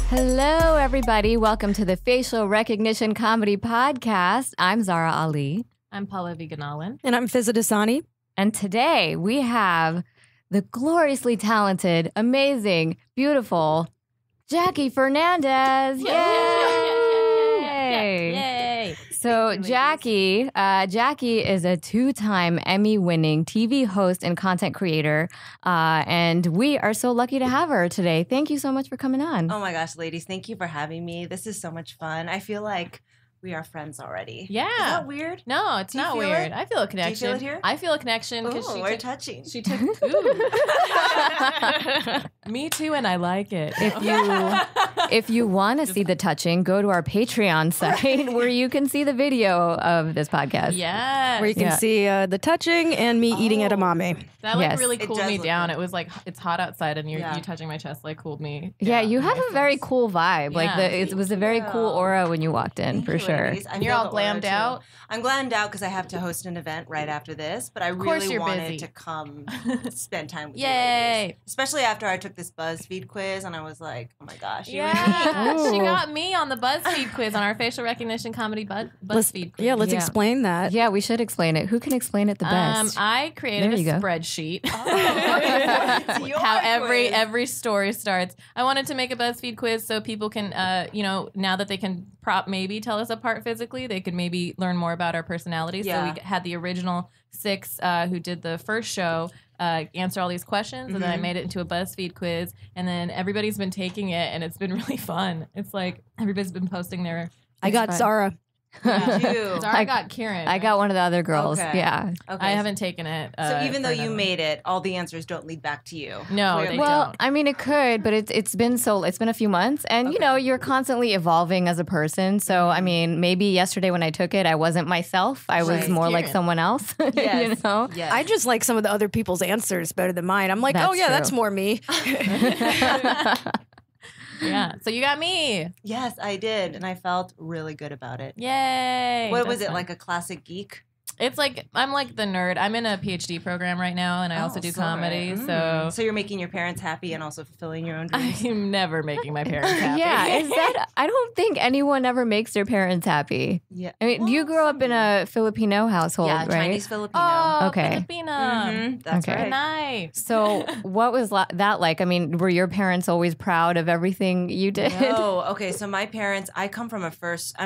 Hello, everybody. Welcome to the Facial Recognition Comedy Podcast. I'm Zara Ali. I'm Paula Viganalan. And I'm Fizza Dasani. And today we have the gloriously talented, amazing, beautiful Jackie Fernandez. Yay! Yay! So Jackie is a two-time Emmy-winning TV host and content creator, and we are so lucky to have her today. Thank you so much for coming on. Oh my gosh, ladies, thank you for having me. This is so much fun. I feel like we are friends already. Yeah. Is that weird? No, it's not feel weird. it? I feel a connection. Do you feel it here? I feel a connection because Ooh, we're touching. She took. Ooh. Me too, and I like it. If you want to see the touching, go to our Patreon site where you can see the video of this podcast. Yeah. Where you can see the touching and me eating edamame. That like Yes. really It cooled does me look down. good. It was like it's hot outside, and you Yeah. touching my chest like cooled me. Yeah, you have nice. a very cool vibe. Like Yeah. it was a very cool aura when you walked in, Thank for you, sure. ladies. I And you're feel all the aura, glammed too. out? I'm glammed out because I have to host an event right after this, but I course really you're wanted busy. to come spend time with you Yay! ladies. Especially after I took this BuzzFeed quiz and I was like, oh my gosh, you and me. Yeah, she Ooh. got me on the BuzzFeed quiz on our facial recognition comedy BuzzFeed quiz. Let's Yeah. explain that. Yeah, we should explain it. Who can explain it the best? I created There a you go. spreadsheet. It's your How quiz. every story starts. I wanted to make a BuzzFeed quiz so people can, now that they can maybe tell us apart physically, they could maybe learn more about our personalities. Yeah. So we had the original 6 who did the first show answer all these questions, and then I made it into a BuzzFeed quiz, and then everybody's been taking it, and it's been really fun. It's like everybody's been posting their. I got fun. Zara. Me too. Zara got Kieran. I got one of the other girls. Okay. Yeah. Okay. I haven't taken it. So even though you Fernando. made it, all the answers don't lead back to you. No, Clearly. they Well, don't. I mean, it could, but it's been a few months, and you know, you're constantly evolving as a person. So, I mean, maybe yesterday when I took it, I wasn't myself. I was Right. more like Kieran. someone else. Yes. You know. Yes. I just like some of the other people's answers better than mine. I'm like, That's oh yeah, true. that's more me. Yeah. So you got me. Yes, I did, and I felt really good about it. Yay. What was That's it, fun. like a classic geek? It's like I'm like the nerd. I'm in a PhD program right now, and I also do comedy. So So you're making your parents happy and also fulfilling your own dreams. I'm never making my parents happy. Yeah, is that? I don't think anyone ever makes their parents happy. Yeah. I mean, you grew up in a Filipino household, Yeah, right? Chinese Filipino. Oh, Okay. Filipina. Mhm, that's Okay. right. Nice. So, what was that like? I mean, were your parents always proud of everything you did? No, okay. So my parents, I'm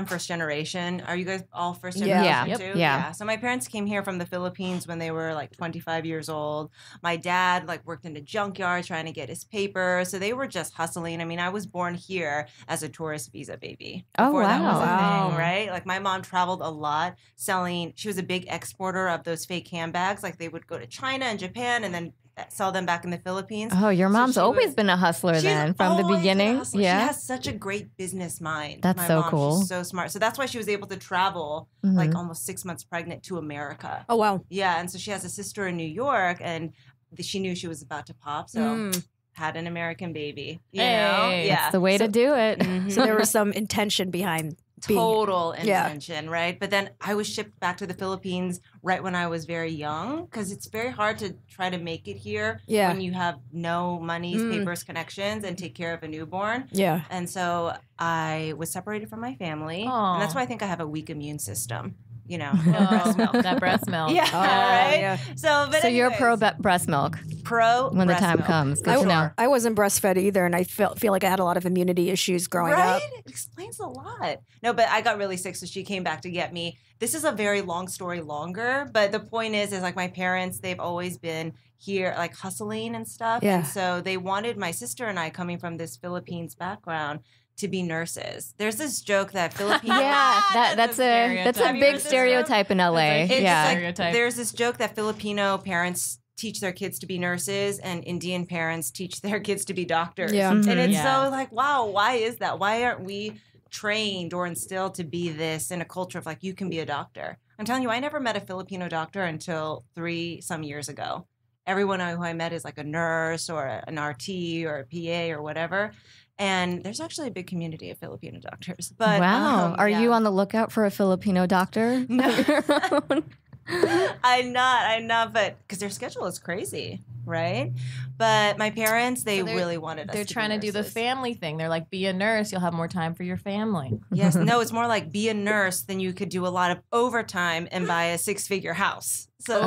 first generation. Are you guys all first Yeah. generation Yeah. too? Yeah. So my parents came here from the Philippines when they were like 25 years old. My dad like worked in a junkyard trying to get his paper. So they were just hustling. I mean, I was born here as a tourist visa baby. Oh, Before that was a wow. thing, right? Like my mom traveled a lot selling. She was a big exporter of those fake handbags. Like they would go to China and Japan and then sell them back in the Philippines. Oh, your So mom's she always was- been a hustler She's then, from the always been a beginning. hustler. She Yeah. has such a great business mind. That's My so mom, cool. She's so smart. So that's why she was able to travel Mhm. like almost 6 months pregnant to America. Oh wow. Yeah, and so she has a sister in New York, and she knew she was about to pop, so Mm. had an American baby. You Hey. know? Yeah. That's the way to do it. Mhm. So there was some intention behind being Total Yeah. intention, right? But then I was shipped back to the Philippines right when I was very young because it's very hard to try to make it here Yeah. when you have no monies, Mm. papers, connections, and take care of a newborn. Yeah. And so I was separated from my family. Aw. And that's why I think I have a weak immune system. You know, Oh, breast milk. that breast milk. Yeah, Oh, right? yeah. So, but So you're pro anyways, breast milk pro when the breast time milk. comes. Good I, to know. I wasn't breastfed either, and I feel like I had a lot of immunity issues growing Right? up. It explains a lot. No, but I got really sick, so she came back to get me. This is a very long story longer, but the point is like my parents, they've always been here like hustling and stuff. Yeah. And so they wanted my sister and I coming from this Philippines background to be nurses. There's this joke that Filipino Yeah, that's a Have you big heard this stereotype in LA. It's a- Yeah. like, Stereotype. there's this joke that Filipino parents teach their kids to be nurses and Indian parents teach their kids to be doctors. Yeah. And Mhm. it's Yeah. so like, wow, why is that? Why aren't we trained or instilled to be this in a culture of like, you can be a doctor? I'm telling you, I never met a Filipino doctor until 3 some years ago. Everyone who I met is like a nurse or an RT or a PA or whatever. And there's actually a big community of Filipino doctors. But wow. Are yeah. you on the lookout for a Filipino doctor? No. I'm not, but because their schedule is crazy, right? But my parents, they really wanted us. They're trying to do the nurses. family thing. They're like, be a nurse, you'll have more time for your family. Yes, no, it's more like be a nurse, then you could do a lot of overtime and buy a 6-figure house. So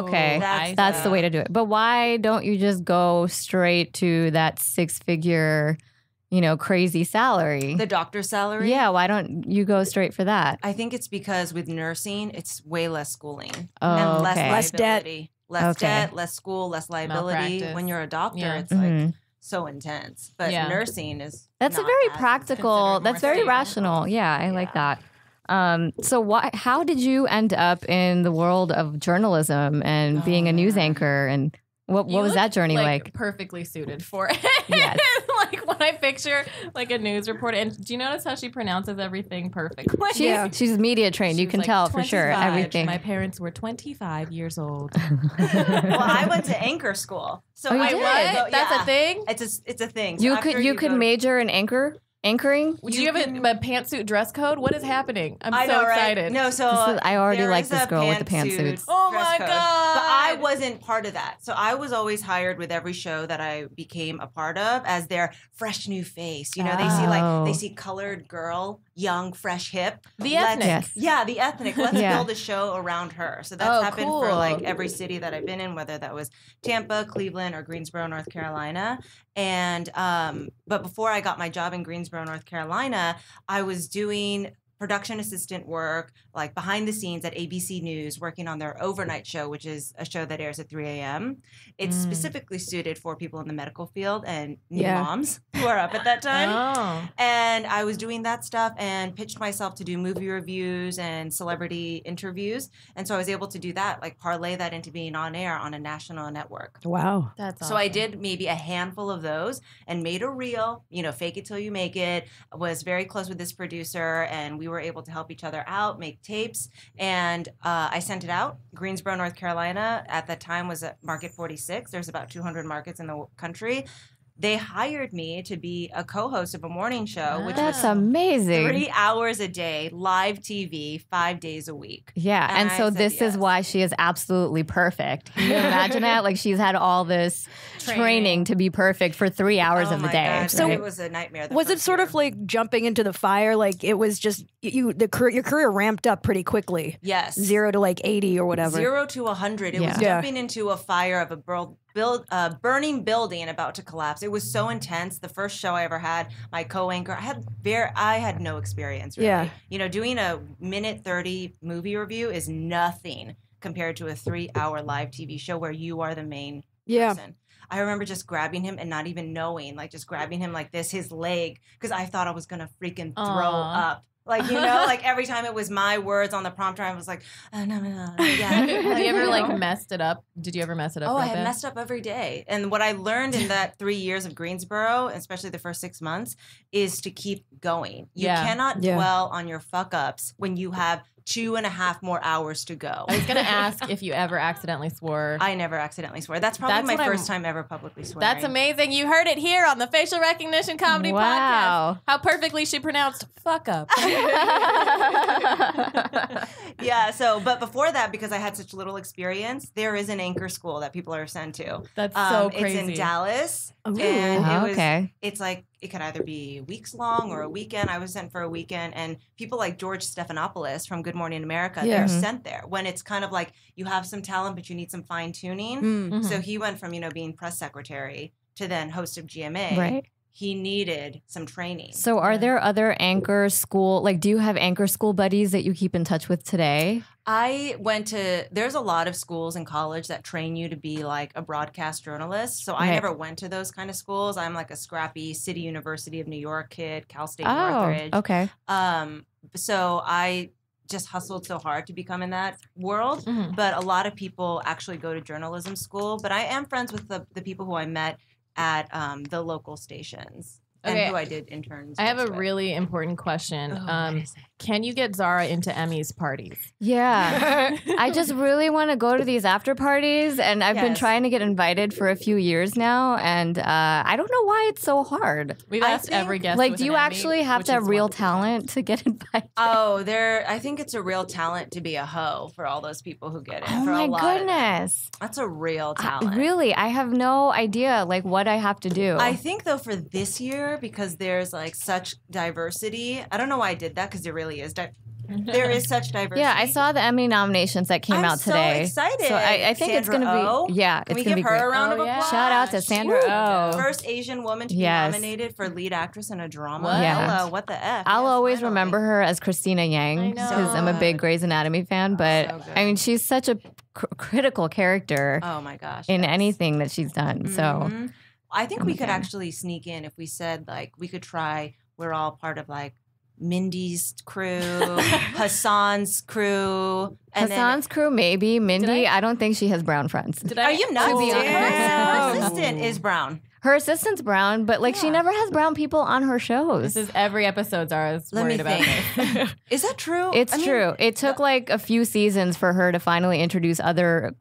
Okay. That's the way to do it. But why don't you just go straight to that 6-figure, crazy salary? The doctor's salary? Yeah, why don't you go straight for that? I think it's because with nursing, it's way less schooling Oh, and less okay. Less debt. liability. Less Okay. debt, less school, less liability. Malpractice. When you're a doctor, Yeah. it's like Mhm. so intense. But Yeah. nursing is That's a not very as practical. considered That's more very stable. rational. Yeah, I like that. So how did you end up in the world of journalism and being a news man. anchor? And what You was look, that journey like? Perfectly suited for it. Yes. Like when I picture like a news reporter, and do you notice how she pronounces everything perfectly? She's media trained. She You was can like, tell for sure 25. everything. My parents were 25 years old. Well, I went to anchor school. So Oh, you I did? was- What? That's yeah. a thing? It's a thing. So you after could go to- major in anchoring. Do you have a pantsuit dress code? What is happening? I'm I so know, right? excited. No, so I already there like is this a girl with the pantsuit pantsuits. Oh dress my code. God. But I wasn't part of that. So I was always hired with every show that I became a part of as their fresh new face. They Oh. see colored girl, young, fresh, hip. The Let's- ethnic. Yes. Yeah, the ethnic. Let's Yeah. build a show around her. So that's Oh, happened cool. for like every city that I've been in, whether that was Tampa, Cleveland, or Greensboro, North Carolina. And but before I got my job in Greensboro, North Carolina, I was doing production assistant work, like behind the scenes at ABC News, working on their overnight show, which is a show that airs at 3 a.m. It's specifically suited for people in the medical field and new Yeah. moms who are up at that time. Oh. And I was doing that stuff and pitched myself to do movie reviews and celebrity interviews. And so I was able to do that, like parlay that into being on air on a national network. Wow. That's awesome. So I did maybe a handful of those and made a reel, fake it till you make it. Was very close with this producer and we were able to help each other out, make tapes. And I sent it out. Greensboro, North Carolina at that time was at Market 46. There's about 200 markets in the country. They hired me to be a co-host of a morning show, which That's was amazing. 3 hours a day, live TV, 5 days a week. Yeah, and I so said this is yes. why she is absolutely perfect. Can you imagine that? Like she's had all this training to be perfect for 3 hours Oh of the my day. God, So- it was a nightmare. Was it sort of like jumping into the fire? Like it was just your career ramped up pretty quickly. yes, 0 to like 80 or whatever. 0 to 100. It was Yeah. jumping into a fire of a burning building about to collapse. It was so intense. The first show I ever had, my co-anchor, I had no experience. Really. Yeah. Doing a minute 30 movie review is nothing compared to a 3-hour live TV show where you are the main Yeah. person. I remember just grabbing him and not even knowing, like just grabbing him like this, his leg, because I thought I was gonna freaking throw Aw. up. Like, like every time it was my words on the prompter, I was like, no, yeah. Have you ever You like know? messed it up? Did you ever mess it up? Oh, I real had bad? messed up every day. And what I learned in that 3 years of Greensboro, especially the first 6 months, is to keep going. You Yeah. cannot Yeah. dwell on your fuck ups when you have 2.5 more hours to go. I was gonna ask if you ever accidentally swore. I never accidentally swear. That's probably That's my what I'm- first time ever publicly swearing. That's amazing. You heard it here on the Facial Recognition Comedy Wow. Podcast. How perfectly she pronounced fuck up. Yeah, but before that, because I had such little experience, there is an anchor school that people are sent to. That's so crazy. It's in Dallas. Ooh. And Okay. it's like, it could either be weeks long or a weekend. I was sent for a weekend, and people like George Stephanopoulos from Good Morning America, Yeah. they're Mhm. sent there when it's kind of like you have some talent, but you need some fine tuning. Mm. So he went from, being press secretary to then host of GMA. Right. He needed some training. So are there other anchor school, like do you have anchor school buddies that you keep in touch with today? There's a lot of schools in college that train you to be like a broadcast journalist. So I Right. never went to those kind of schools. I'm like a scrappy City University of New York kid, Cal State Oh, Northridge. okay. So I just hustled so hard to become in that world. Mhm. But a lot of people actually go to journalism school. But I am friends with the people who I met at the local stations. and Okay. who I did interns. I have a with. really important question. what is it? Can you get Zara into Emmy's parties? Yeah. I just really want to go to these after parties, and I've been Yes. trying to get invited for a few years now, and I don't know why it's so hard. We've I asked think- every guest. Like, with do an you Emmy, actually have which to have is real 100%. talent to get invited? Oh, I think it's a real talent to be a hoe for all those people who get it. Oh for my a lot of them. goodness. That's a real talent. Really? I have no idea like what I have to do. I think though for this year, because there's like such diversity. I don't know why I did that because there really is. There is such diversity. Yeah, I saw the Emmy nominations that came I'm out so today. excited. So I think it's going Sandra to Oh? be, yeah, Can it's we going to give be her great. a round of Oh, yeah. applause? Shout out to Sandra Oh. First Asian woman to be Yes. nominated for lead actress in a drama. What? Yeah. Hello, what the F? I'll Yes, always finally. remember her as Christina Yang I know. because I'm a big Grey's Anatomy fan. But so good. I mean, she's such a critical character Oh my gosh. in yes. anything that she's done. So Mhm. I think I'm we a could fan. actually sneak in if we said like we could try. We're all part of like Mindy's crew, Hassan's crew, and Hassan's crew, maybe. Mindy, I don't think she has brown friends. Did then, are you nuts? To be honest. Her Damn. assistant is brown. Her assistant's brown, but like she Yeah. never has brown people on her shows. This is every episode Zara's Let me worried about think. this. Is that true? It's I mean, true. It took like a few seasons for her to finally introduce other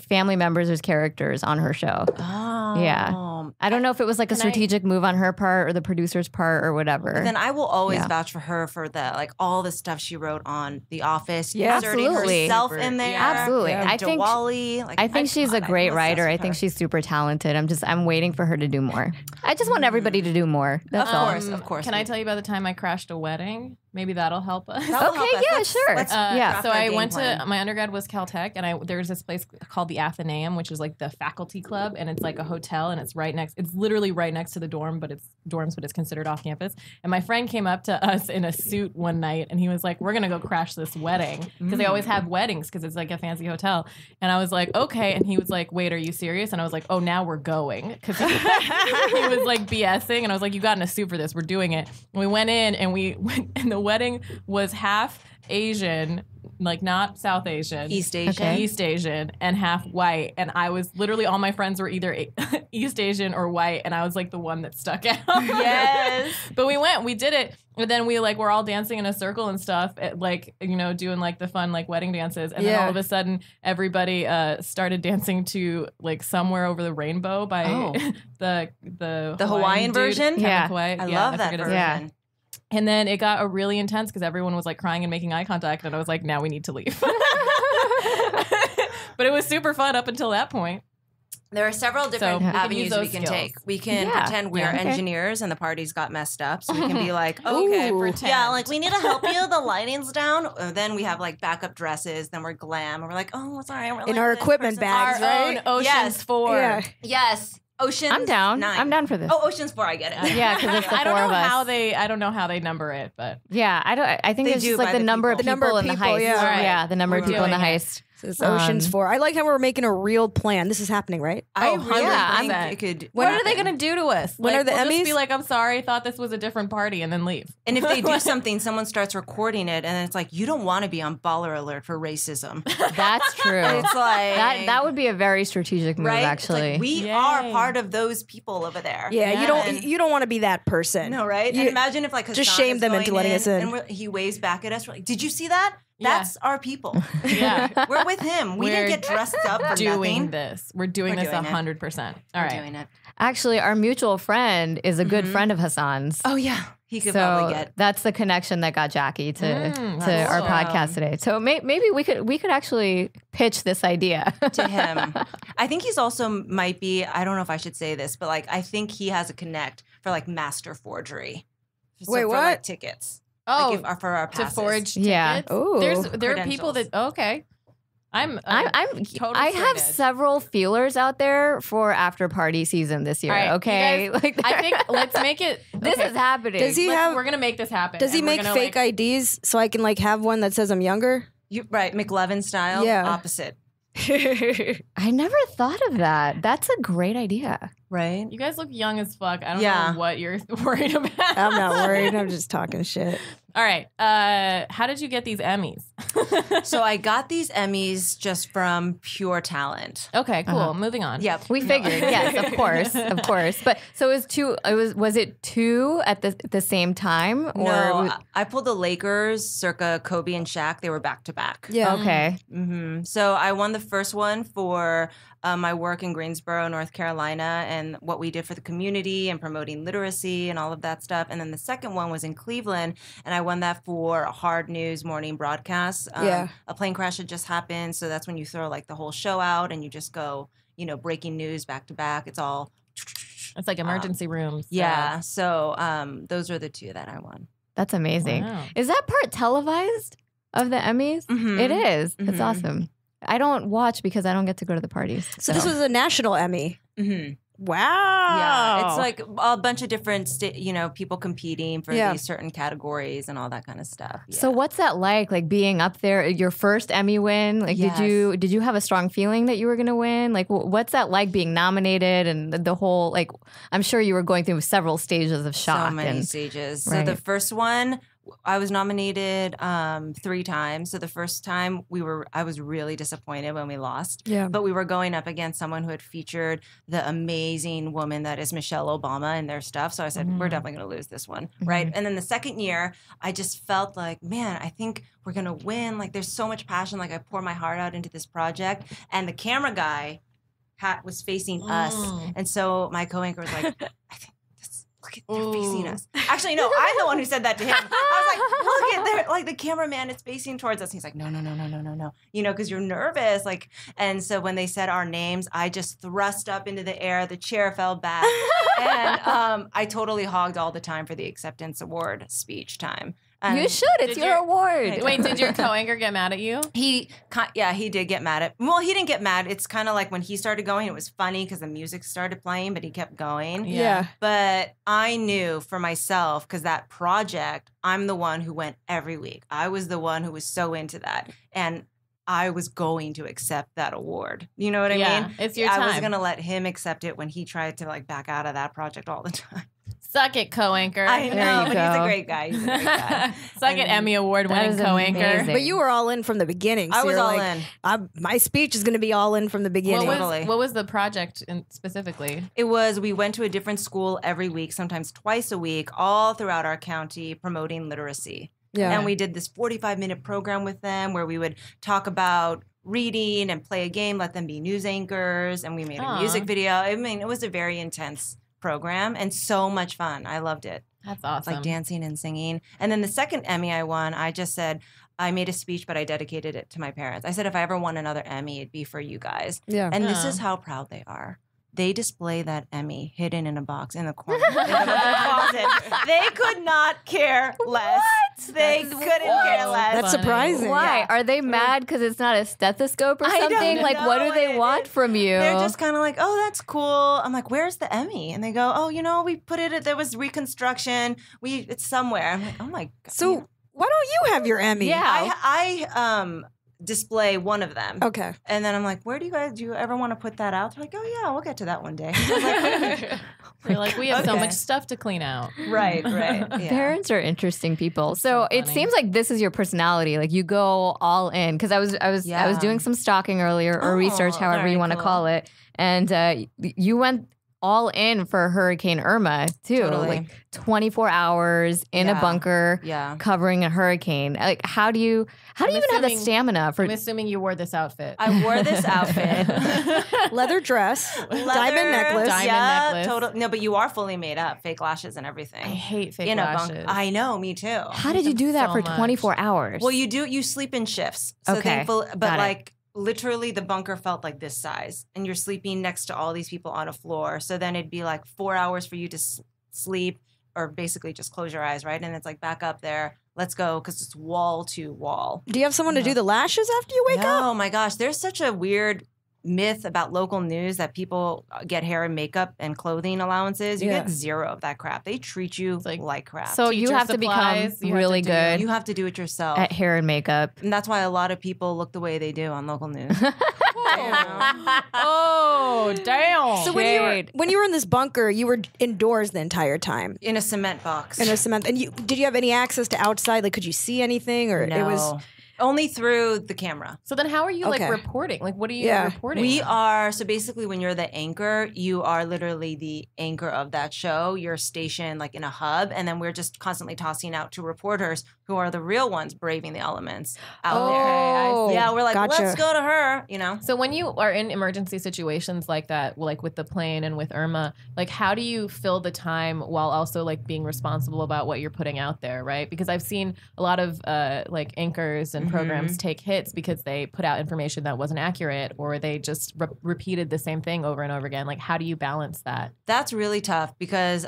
family members as characters on her show. Oh. Yeah. I don't know if it was like a Can I- strategic move on her part or the producer's part or whatever. Then I will always Yeah. vouch for her for the like all the stuff she wrote on The Office, Yeah. inserting Absolutely. herself in there. Absolutely. And I think Diwali, like, I think she's a I'm great obsessed writer. with I think her. she's super talented. I'm waiting for her to do more. I just want everybody to do more. That's Of all. course, of course. Can I tell you about the time I crashed a wedding? Maybe that'll help us. That'll Okay, help us. yeah, Let's- sure. let's Yeah. craft So our I game went plan. to my undergrad was Caltech, and there's this place called the Athenaeum, which is like the faculty club, and it's like a hotel, and it's literally right next to the dorms, but it's considered off campus. And my friend came up to us in a suit one night, and he was like, "We're gonna go crash this wedding because they always have weddings because it's like a fancy hotel." And I was like, "Okay," and he was like, "Wait, are you serious?" And I was like, "Oh, now we're going," because he was like BSing, and I was like, "You got in a suit for this? We're doing it." And we went in, and the wedding was half Asian, like not South Asian, East Asian. Okay. East Asian, and half white. And I was literally all my friends were either East Asian or white, and I was like the one that stuck out. Yes. But we did it, and then we're all dancing in a circle and stuff, like doing like the fun like wedding dances, and then Yeah. all of a sudden everybody started dancing to like Somewhere Over the Rainbow by Oh. the Hawaiian dude, version? Kevin Yeah. Kawai. I Yeah, love that forget his version. name. And then it got really intense because everyone was like crying and making eye contact, and I was like, now we need to leave. But it was super fun up until that point. There are several different we can use avenues those we can skills. take. We can Yeah. pretend we are Okay. engineers and the parties got messed up. So we can be like, okay, Ooh. pretend. Yeah, like we need to help you. The lighting's down. Then we have like backup dresses. Then we're glam. And we're like, oh, sorry. We're In our equipment bags, Our right? own Ocean's Yes. 4. Yeah. Yes. Ocean's I'm down. 9. I'm down for this. Oh, Ocean's 4. I get it. Yeah, because it's the I don't four know of us. I don't know how they number it, but Yeah, I think They it's do just like by the the number of people. The number people of in the people, heist. yeah. Right. Yeah, the number of We're people in the doing it. heist. So it's Ocean's 4. I like how we're making a real plan. This is happening, right? I Oh, really 100%. think it could. what are they going to do to us? When are the we'll Emmys? Just be like, I'm sorry, I thought this was a different party, and then leave. And if they do something, someone starts recording it, and it's like, you don't want to be on Baller Alert for racism. That's true. It's like that would be a very strategic move, right. It's actually. like, we Yay. are part of those people over there. Yeah, Yeah. you don't want to be that person. No, right? You- And imagine if like just Hassan shame is them into going letting us in. and he waves back at us. We're like, did you see that? Yeah. That's our people. Yeah. We're with him. We We're didn't get dressed up for doing nothing. this. We're doing We're this doing it. 100%. All We're right. doing it. Actually, our mutual friend is a good friend of Hassan's. Oh yeah, he could so probably get. that's the connection that got Jackie to that's our cool. podcast today. So maybe we could actually pitch this idea To him. I think he's also might be, I don't know if I should say this, but like I think he has a connect for like master forgery. Wait, for what? like tickets. Oh, Like for our to passes. forge Yeah. tickets? Ooh. There are people that, okay. I'm total I have straight edge. several feelers out there for after party season this year. All right, you okay, guys- like I think let's make it. this okay. is happening. Does he have? We're gonna make this happen. Does he and we're make gonna, fake like, IDs so I can like have one that says I'm younger? Right, McLevin style. Yeah. Opposite. I never thought of that. That's a great idea. Right? You guys look young as fuck. I don't Yeah. know what you're worried about. I'm not worried. I'm just talking shit. All right. How did you get these Emmys? So I got these Emmys just from pure talent. Okay, cool. Moving on. Yep. We figured, yes, of course. But so it was two. Was it two at the same time, or No, I pulled the Lakers circa Kobe and Shaq. They were back to back. Yeah. okay? So I won the first one for my work in Greensboro, North Carolina, and what we did for the community and promoting literacy and all of that stuff. And then the second one was in Cleveland, and I won that for a hard news morning broadcast. Yeah. A plane crash had just happened, so that's when you throw like the whole show out and you just go, breaking news back to back. It's all It's like emergency rooms. yeah. So those are the two that I won. That's amazing. Wow. Is that part televised of the Emmys? Mhm. It is. It's Mhm. awesome. I don't watch because I don't get to go to the parties. So this was a national Emmy. Mm-hmm. Wow. Yeah, it's like a bunch of different, people competing for Yeah. these certain categories and all that kind of stuff. So Yeah. what's that like being up there, your first Emmy win? Like, Yes. did you have a strong feeling that you were going to win? Like, what's that like being nominated and the whole, like, I'm sure you were going through several stages of shock. So many and, stages. Right. So the first one, I was nominated 3 times. So the first time I was really disappointed when we lost. Yeah. But we were going up against someone who had featured the amazing woman that is Michelle Obama in their stuff. So I said, we're definitely going to lose this one. Right. And then the second year, I just felt like, man, I think we're going to win. Like there's so much passion. Like I pour my heart out into this project. And the camera guy was facing us. And so my co-anchor was like, I think look at they're facing us. Actually, no, I'm the one who said that to him. I was like, look at their like the cameraman is facing towards us. He's like, no. Because you're nervous. Like, and so when they said our names, I just thrust up into the air, the chair fell back. And I totally hogged all the time for the acceptance award speech time. you should. It's Did your award. Wait, did your co-anchor get mad at you? He did get mad at. Well, he didn't get mad. It's kind of like when he started going, it was funny because the music started playing, but he kept going. Yeah. But I knew for myself because that project, I'm the one who went every week. I was the one who was so into that, and I was going to accept that award. You know what I mean? It's your I time. was gonna let him accept it when he tried to like back out of that project all the time. Suck it, co-anchor. I There know, you but he's go. a great guy. He's a great guy. Suck it, Emmy Award That winning is co-anchor. amazing. But you were all in from the beginning. So I was you're all like, in. My speech is going to be all in from the beginning. Totally. What was the project specifically? We went to a different school every week, sometimes twice a week, all throughout our county promoting literacy. Yeah. And we did this 45-minute program with them where we would talk about reading and play a game, let them be news anchors, and we made a music video. I mean, it was a very intense program and so much fun. I loved it. That's awesome. Like dancing and singing. And then the second Emmy I won, I just said, I made a speech, but I dedicated it to my parents. I said, if I ever won another Emmy, it'd be for you guys. Yeah. And this Yeah. is how proud they are. They display that Emmy hidden in a box in the corner in the closet. They could not care less. They couldn't care less. That's surprising. Why? Yeah. Are they mad because it's not a stethoscope or I don't something? Like, what do know. they want from you? They're just kind of like, oh, that's cool. I'm like, where's the Emmy? And they go, oh, we put it. There was reconstruction. It's somewhere. I'm like, oh my god. So why don't you have your Emmy? Yeah. I display one of them. Okay. And then I'm like, do you ever want to put that out? They're like, oh yeah, we'll get to that one day. I was like, You're like, we have so Okay. much stuff to clean out. right. Yeah. Parents are interesting people. So so it funny. seems like this is your personality. Like you go all in. Because I was Yeah. doing some stalking earlier or research, Oh, however very you want to cool. call it, and you went all in for Hurricane Irma too. Totally. Like 24 hours in a Yeah. bunker, Yeah. covering a hurricane. Like how do you even have the assuming- stamina for? I'm assuming you wore this outfit. I wore this outfit. Leather dress, diamond Leather, necklace. Diamond yeah, necklace. Total. No, but you are fully made up, fake lashes and everything. I hate fake in a lashes. bunker. I know, me too. How did you do that so for much. 24 hours? Well, you sleep in shifts. So Okay. thankful, but Got it. like literally the bunker felt like this size and you're sleeping next to all these people on a floor. So then it'd be like 4 hours for you to sleep or basically just close your eyes, right? And it's like back up there. Let's go because it's wall to wall. Do you have someone to do the lashes after you wake up? Oh my gosh, there's such a weird myth about local news that people get hair and makeup and clothing allowances. You Yeah. get zero of that crap. They treat you like- like crap. so you teacher have to become supplies, you have to really do- good you have to do it yourself. at hair and makeup. And that's why a lot of people look the way they do on local news. Oh, damn. So when you were in this bunker, you were indoors the entire time In a cement box. in a cement. And did you have any access to outside? Like, could you see anything, or no. it was? Only through the camera. So then how are you like Okay. reporting? Like what are you Yeah. reporting? We are, so basically when you're the anchor, you are literally the anchor of that show. You're stationed like in a hub, and then we're just constantly tossing out to reporters who are the real ones braving the elements out Oh, there. Yeah, we're like, gotcha. let's go to her, you know? So when you are in emergency situations like that, like with the plane and with Irma, like how do you fill the time while also like being responsible about what you're putting out there, right? Because I've seen a lot of like anchors and programs take hits because they put out information that wasn't accurate or they just repeated the same thing over and over again. Like how do you balance that? That's really tough because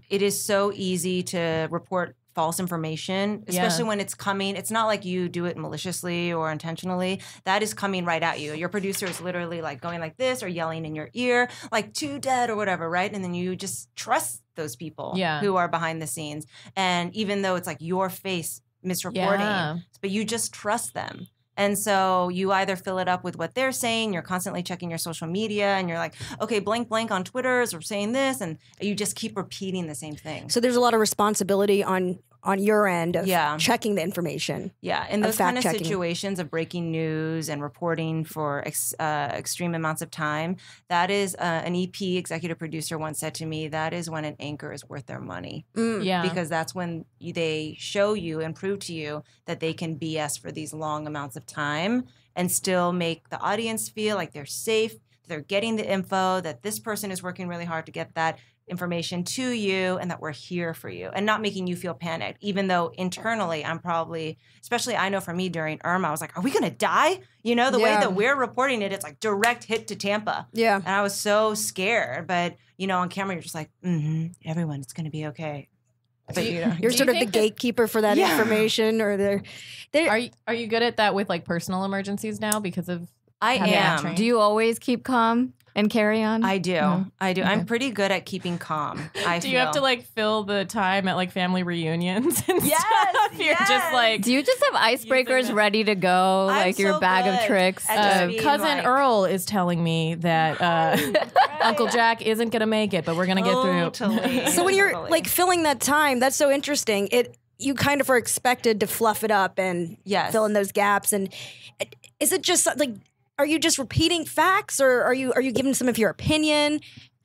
it is so easy to report false information, especially when it's coming. It's not like you do it maliciously or intentionally. That is coming right at you. Your producer is literally like going like this or yelling in your ear, like 2 dead or whatever, right? And then you just trust those people who are behind the scenes. And even though it's like your face misreporting, but you just trust them. And so you either fill it up with what they're saying, you're constantly checking your social media, and you're like, okay, blank, blank on Twitters or saying this, and you just keep repeating the same thing. So there's a lot of responsibility on your end of checking the information. Yeah, in those kind of fact-checking. situations of breaking news and reporting for extreme amounts of time, that is an EP executive producer once said to me, that is when an anchor is worth their money. Yeah. Because that's when they show you and prove to you that they can BS for these long amounts of time and still make the audience feel like they're safe, they're getting the info, that this person is working really hard to get that information to you, and that we're here for you, and not making you feel panicked, even though internally I'm probably, especially I know for me during Irma, I was like, are we going to die? You know, the way that we're reporting it, it's like direct hit to Tampa. Yeah. And I was so scared, but you know, on camera, you're just like, everyone, it's going to be okay. But You're sort of the gatekeeper for that information, or Are you good at that with like personal emergencies now because of I having been am. trained? Do you always keep calm and carry on? I do. No. I do. Okay. I'm pretty good at keeping calm. Do you have to like fill the time at like family reunions and Yes, stuff? You're just like Do you just have icebreakers ready to go, I'm like your so bag of good tricks? at just being cousin like- Earl is telling me that Uncle Jack isn't gonna make it, but we're gonna get through. Totally. So when you're like filling that time, that's so interesting. You kind of are expected to fluff it up and fill in those gaps. And is it just like, are you just repeating facts, or are you giving some of your opinion?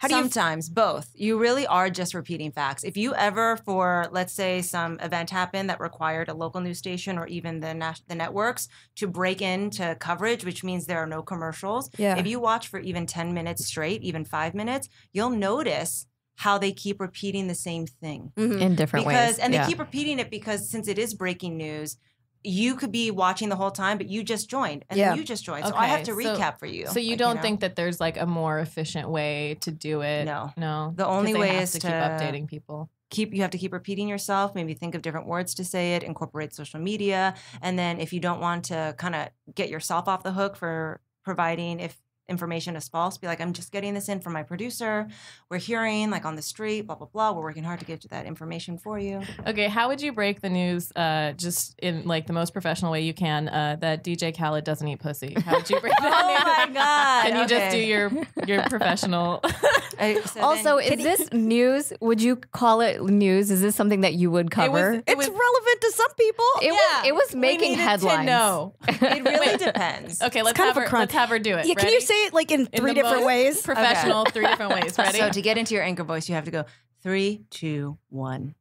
Sometimes both. You really are just repeating facts. If you ever, for let's say some event happened that required a local news station or even the networks to break into coverage, which means there are no commercials. Yeah. If you watch for even 10 minutes straight, even 5 minutes, you'll notice how they keep repeating the same thing. in different ways. And they keep repeating it because since it is breaking news, you could be watching the whole time, but you just joined, and then you just joined. So I have to recap for you. So you don't think that there's like a more efficient way to do it? No. The only way is to keep updating people. You have to keep repeating yourself, maybe think of different words to say it, incorporate social media. And then if you don't want to kind of get yourself off the hook for providing, if information is false, be like, I'm just getting this in from my producer. We're hearing like on the street, blah, blah, blah. We're working hard to get you that information for you. Okay, how would you break the news just in like the most professional way you can that DJ Khaled doesn't eat pussy? How would you break that news? Oh my God. Can you just do your professional? Also, is this news? Would you call it news? Is this something that you would cover? It's relevant to some people. It was making headlines. No, it really depends. Okay, let's have her do it. Yeah, can you say it like in 3 different ways? Professional, 3 different ways. Ready? So to get into your anchor voice, you have to go 3, 2, 1.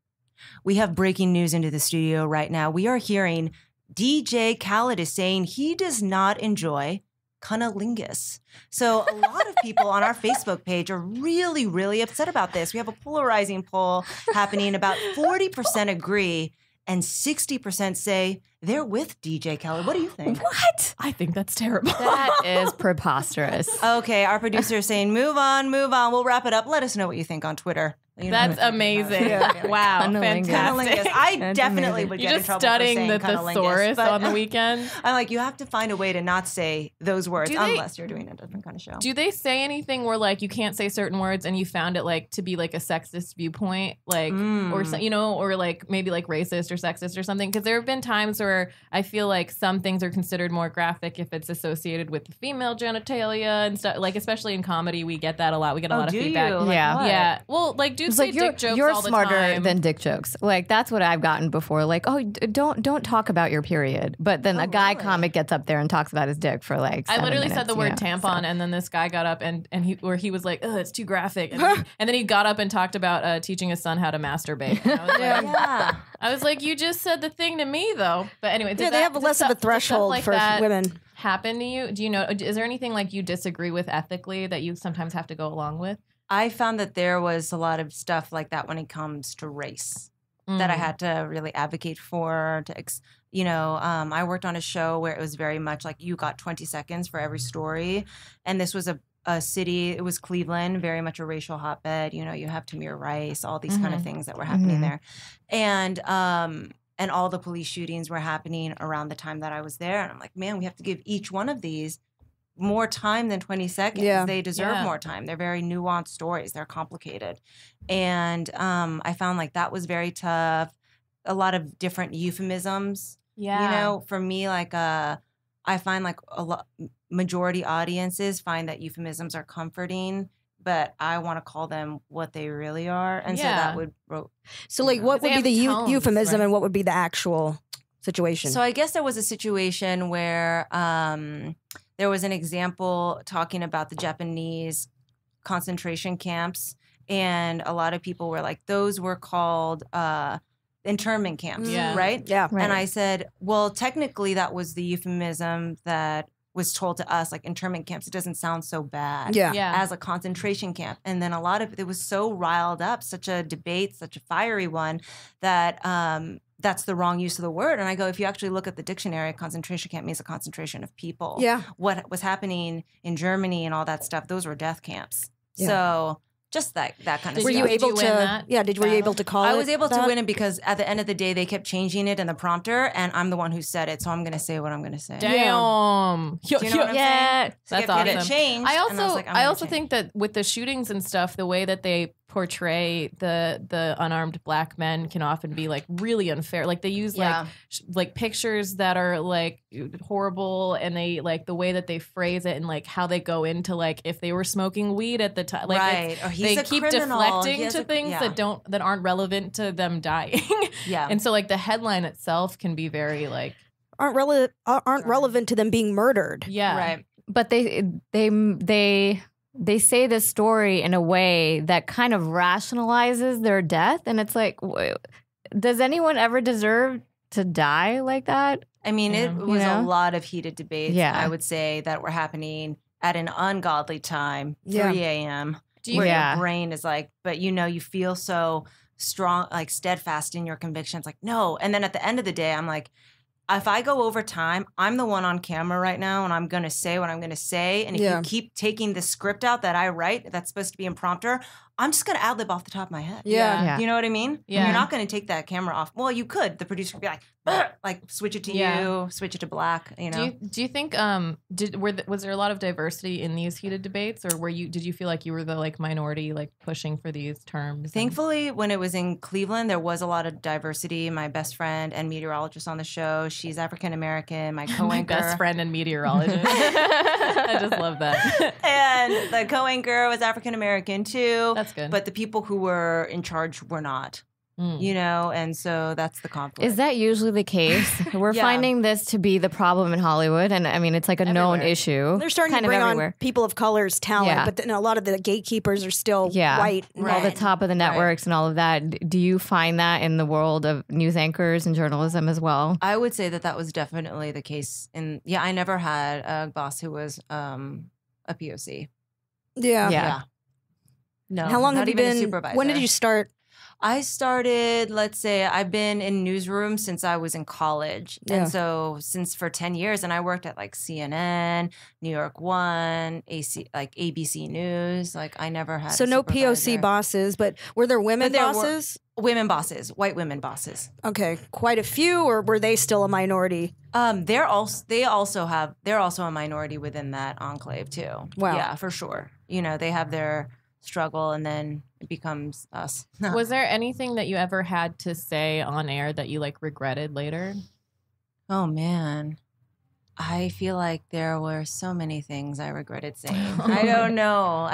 We have breaking news into the studio right now. We are hearing DJ Khaled is saying he does not enjoy cunnilingus. So a lot of people on our Facebook page are really, really upset about this. We have a polarizing poll happening. About 40% agree and 60% say they're with DJ Khaled. What do you think? What? I think that's terrible. That is preposterous. Okay, our producer is saying, move on. We'll wrap it up. Let us know what you think on Twitter. You know That's amazing. Wow, Cunnilingus. fantastic. I That's definitely amazing. would You're get in just trouble studying for the saying cunnilingus, thesaurus but on the weekend. I'm like, you have to find a way to not say those words Do they- unless you're doing a different kind of show. Do they say anything where like you can't say certain words and you found it like to be like a sexist viewpoint, like or so- or like maybe like racist or sexist or something? Because there have been times sure. I feel like some things are considered more graphic if it's associated with the female genitalia and stuff. Like, especially in comedy, we get that a lot. We get a lot of feedback. You? Like Yeah. what? Yeah. Well, like dudes say dick jokes you're all the smarter time. than dick jokes. Like that's what I've gotten before. Like, oh, don't talk about your period. But then a guy comic gets up there and talks about his dick for like 7 I literally minutes, said the word tampon, and then this guy got up and he was like, "Oh, it's too graphic," and then he got up and talked about teaching his son how to masturbate. And I was like, I was like, you just said the thing to me though. But anyway, they have less of a threshold like for women. Happen to you? Do you know? Is there anything like you disagree with ethically that you sometimes have to go along with? I found that there was a lot of stuff like that when it comes to race that I had to really advocate for. I worked on a show where it was very much like you got 20 seconds for every story. And this was a city, it was Cleveland, very much a racial hotbed. You have Tamir Rice, all these kind of things that were happening there. And all the police shootings were happening around the time that I was there. And I'm like, man, we have to give each one of these more time than 20 seconds. Yeah. They deserve more time. They're very nuanced stories. They're complicated. And I found like that was very tough. A lot of different euphemisms. Yeah. For me, like I find like majority audiences find that euphemisms are comforting, but I want to call them what they really are. And so that would... So like what would be the euphemism, right? and what would be the actual situation? So I guess there was a situation where there was an example talking about the Japanese concentration camps, and a lot of people were like, those were called internment camps, right? Yeah. And I said, well, technically that was the euphemism that was told to us, like internment camps. It doesn't sound so bad as a concentration camp. And then a lot of it was so riled up, such a debate, such a fiery one, that that's the wrong use of the word. And I go, if you actually look at the dictionary, concentration camp means a concentration of people. Yeah. What was happening in Germany and all that stuff, those were death camps. Yeah. So just that kind of Were stuff. you able win to? that Yeah. Were you able to call it? I was able to that? win it because at the end of the day, they kept changing it in the prompter, and I'm the one who said it, so I'm going to say what I'm going to say. Damn. Do you know what I'm saying? That's It awesome. changed, I and was like, I'm I gonna also change. think that with the shootings and stuff, the way that they portray the unarmed black men can often be like really unfair. Like they use like pictures that are like horrible, and they like the way that they phrase it and like how they go into like if they were smoking weed at the time. Like Right. Or he's they a keep criminal. deflecting He has to a- things yeah. that aren't relevant to them dying. Yeah. And so like the headline itself can be very like aren't relevant to them being murdered. Right. But they say this story in a way that kind of rationalizes their death, and it's like, does anyone ever deserve to die like that? I mean, it was a lot of heated debates, I would say, that were happening at an ungodly time, 3 a.m., where your brain is like, but you feel so strong, like steadfast in your convictions, like, no. And then at the end of the day, I'm like, if I go over time, I'm the one on camera right now, and I'm going to say what I'm going to say. And if you keep taking the script out that I write that's supposed to be in prompter, I'm just going to ad-lib off the top of my head. Yeah. You know what I mean? Yeah. You're not going to take that camera off. Well, you could. The producer could be like switch it to you, switch it to black, Do you think was there a lot of diversity in these heated debates, or did you feel like you were the like minority like pushing for these terms? Thankfully, when it was in Cleveland, there was a lot of diversity. My best friend and meteorologist on the show, she's African American. My co-anchor, my best friend and meteorologist. I just love that. And the co-anchor was African American too. That's good. But the people who were in charge were not. And so that's the conflict. Is that usually the case? We're finding this to be the problem in Hollywood, and I mean it's like a known issue. They're starting kind to bring of everywhere. on people of color's talent, but then a lot of the gatekeepers are still white. All the top of the networks and all of that. Do you find that in the world of news anchors and journalism as well? I would say that was definitely the case. I never had a boss who was a POC. Yeah. No. How long have you been? Supervisor. When did you start? I started, let's say, I've been in newsrooms since I was in college. Yeah. And so for 10 years, and I worked at like CNN, New York One, ABC News. Like I never had So no POC bosses, but were there women bosses? Women bosses, white women bosses. Okay. Quite a few, or were they still a minority? They're also a minority within that enclave too. Wow. Yeah, for sure. They have their struggle, and then it becomes us. Was there anything that you ever had to say on air that you like regretted later? Oh man. I feel like there were so many things I regretted saying. I don't know.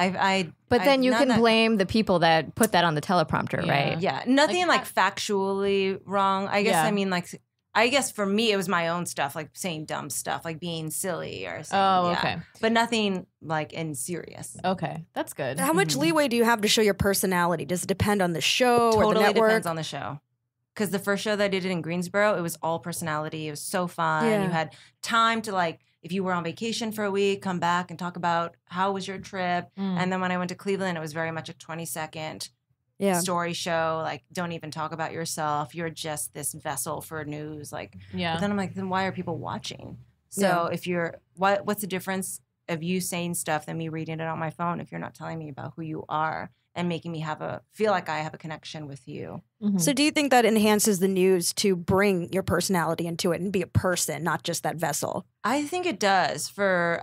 But then you can blame the people that put that on the teleprompter, right? Yeah, nothing like factually wrong. I guess I mean like I guess for me it was my own stuff, like saying dumb stuff, like being silly or saying, okay. But nothing like in serious. Okay, that's good. How much leeway do you have to show your personality? Does it depend on the show or the Totally network? depends on the show. Because the first show that I did in Greensboro, it was all personality. It was so fun. Yeah. You had time to like, if you were on vacation for a week, come back and talk about how was your trip. And then when I went to Cleveland, it was very much a 20-second story show. Like, don't even talk about yourself. You're just this vessel for news. Like, but then I'm like, then why are people watching? So if you're, what's the difference of you saying stuff than me reading it on my phone if you're not telling me about who you are and making me feel like I have a connection with you? So do you think that enhances the news to bring your personality into it and be a person, not just that vessel? I think it does for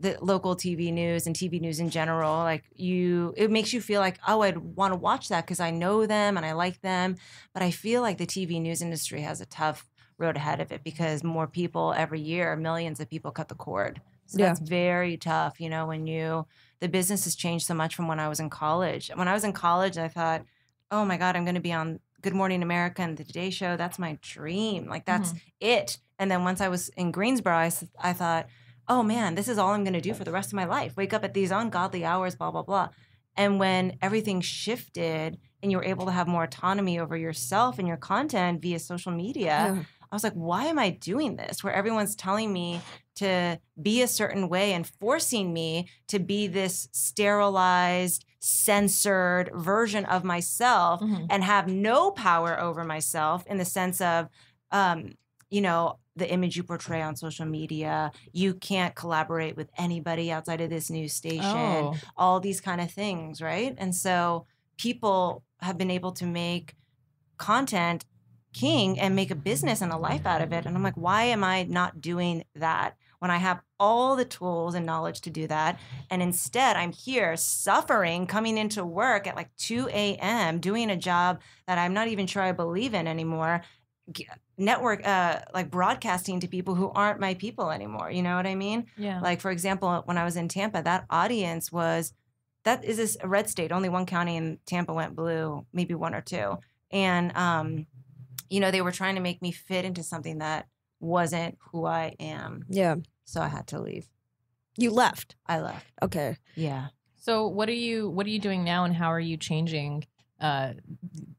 the local TV news and TV news in general. Like it makes you feel like, oh, I'd want to watch that because I know them and I like them. But I feel like the TV news industry has a tough road ahead of it because more people every year, millions of people cut the cord. So that's very tough, you know, when the business has changed so much from when I was in college. When I was in college, I thought, oh my God, I'm going to be on Good Morning America and the Today Show. That's my dream. Like, that's it. And then once I was in Greensboro, I thought, oh man, this is all I'm going to do for the rest of my life. Wake up at these ungodly hours, blah, blah, blah. And when everything shifted and you were able to have more autonomy over yourself and your content via social media, I was like, why am I doing this? Where everyone's telling me to be a certain way and forcing me to be this sterilized, censored version of myself and have no power over myself in the sense of, you know, the image you portray on social media. You can't collaborate with anybody outside of this news station, all these kind of things, right? And so people have been able to make content king and make a business and a life out of it. And I'm like, why am I not doing that when I have all the tools and knowledge to do that? And instead I'm here suffering, coming into work at like 2 a.m. doing a job that I'm not even sure I believe in anymore, like broadcasting to people who aren't my people anymore. You know what I mean? Yeah. Like, for example, when I was in Tampa, that audience that is a red state. Only one county in Tampa went blue, maybe one or two. And, you know, they were trying to make me fit into something that wasn't who I am. Yeah. So I had to leave. You left? I left. Okay. Yeah. So what are you doing now, and how are you changing,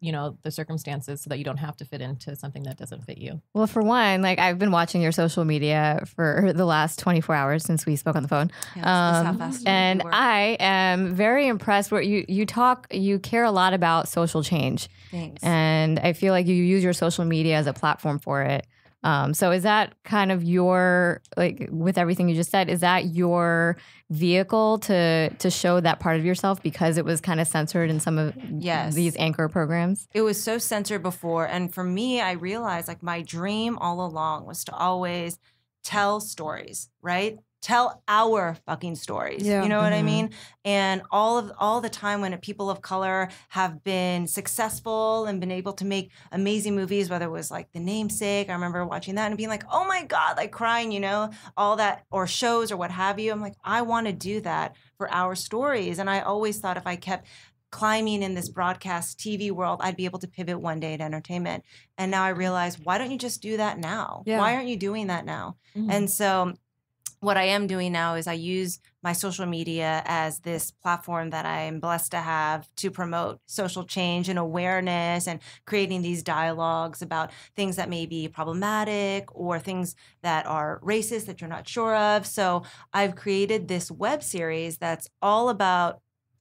you know, the circumstances so that you don't have to fit into something that doesn't fit you? Well, for one, like, I've been watching your social media for the last 24 hours since we spoke on the phone. And I am very impressed where you care a lot about social change. Thanks. And I feel like you use your social media as a platform for it. So is that kind of your, like, with everything you just said, is that your vehicle to show that part of yourself because it was kind of censored in some of these anchor programs? It was so censored before. And for me, I realized like my dream all along was to always tell stories, right? Tell our fucking stories. Yeah. You know what I mean? And all the time when people of color have been successful and been able to make amazing movies, whether it was like The Namesake, I remember watching that and being like, oh my God, like crying, you know, all that, or shows or what have you. I'm like, I want to do that for our stories. And I always thought if I kept climbing in this broadcast TV world, I'd be able to pivot one day to entertainment. And now I realize, why don't you just do that now? Yeah. Why aren't you doing that now? And so what I am doing now is I use my social media as this platform that I am blessed to have to promote social change and awareness and creating these dialogues about things that may be problematic or things that are racist that you're not sure of. So I've created this web series that's all about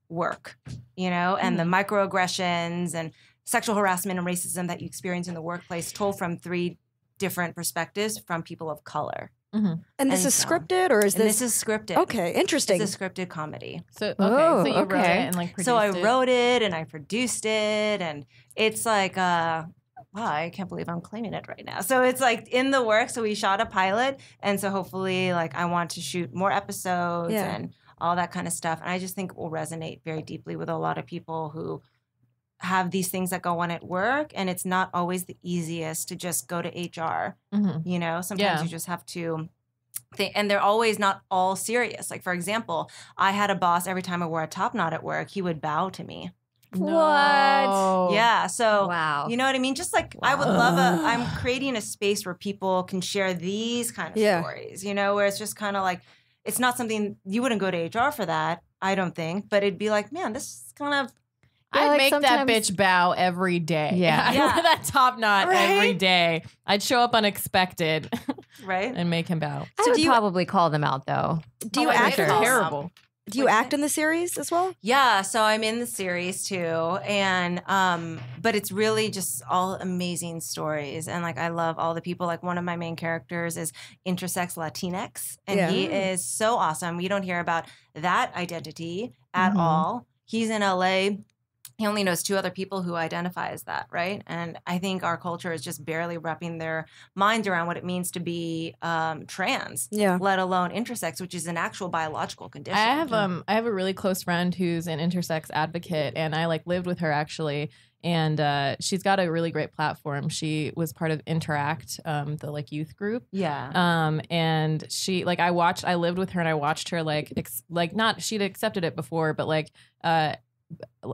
work, you know, and the microaggressions and sexual harassment and racism that you experience in the workplace, told from 3 different perspectives from people of color. And this is scripted, or is this? This is scripted. Okay, interesting. It's a scripted comedy. So you wrote it and like produced it. So I wrote it and I produced it, and it's like, wow, I can't believe I'm claiming it right now. So it's like in the works. So we shot a pilot, and so hopefully, like, I want to shoot more episodes and all that kind of stuff. And I just think it will resonate very deeply with a lot of people who have these things that go on at work, and it's not always the easiest to just go to HR. You know, sometimes you just have to think, and they're always not all serious. Like, for example, I had a boss, every time I wore a top knot at work, he would bow to me. What? Yeah. So, wow. You know what I mean? Just like, I would love I'm creating a space where people can share these kind of stories, you know, where it's just kind of like, it's not something, you wouldn't go to HR for that, I don't think, but it'd be like, man, this is kind of, I'd make that bitch bow every day. Yeah. I'd wear that top knot every day. I'd show up unexpected. Right. And make him bow. I would probably call them out, though. Do you act? Terrible. Do you act in the series as well? Yeah, so I'm in the series too, and but it's really just all amazing stories, and like I love all the people. Like one of my main characters is intersex Latinx, and he is so awesome. We don't hear about that identity at all. He's in LA. He only knows 2 other people who identify as that, right? And I think our culture is just barely wrapping their minds around what it means to be trans, let alone intersex, which is an actual biological condition. I have a really close friend who's an intersex advocate, and I like lived with her actually. And she's got a really great platform. She was part of Interact, the like youth group. Yeah. And she like I lived with her, and I watched her she'd accepted it before, but like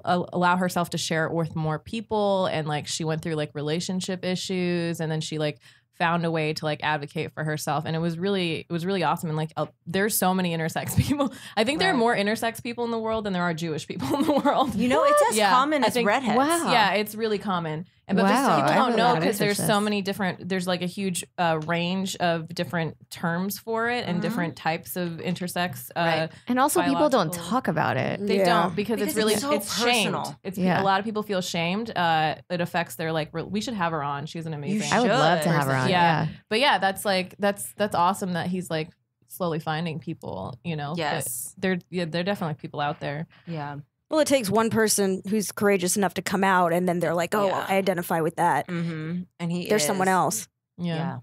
allow herself to share it with more people, and like she went through like relationship issues, and then she like found a way to like advocate for herself, and it was really awesome. And like there's so many intersex people. I think there are more intersex people in the world than there are Jewish people in the world. You know, it's as common as redheads. Wow. Yeah, it's really common. And but people don't know because there's so many different. There's like a huge range of different terms for it and different types of intersex. And also, people don't talk about it. They don't because it's really so it's personal. shamed. It's a lot of people feel shamed. It affects their like. We should have her on. She's an amazing. I would love to have her on. Yeah, but yeah, that's awesome that he's like slowly finding people. You know, yes, they're definitely people out there. Yeah. Well, it takes one person who's courageous enough to come out, and then they're like, "Oh, I identify with that." And there's someone else. Yeah.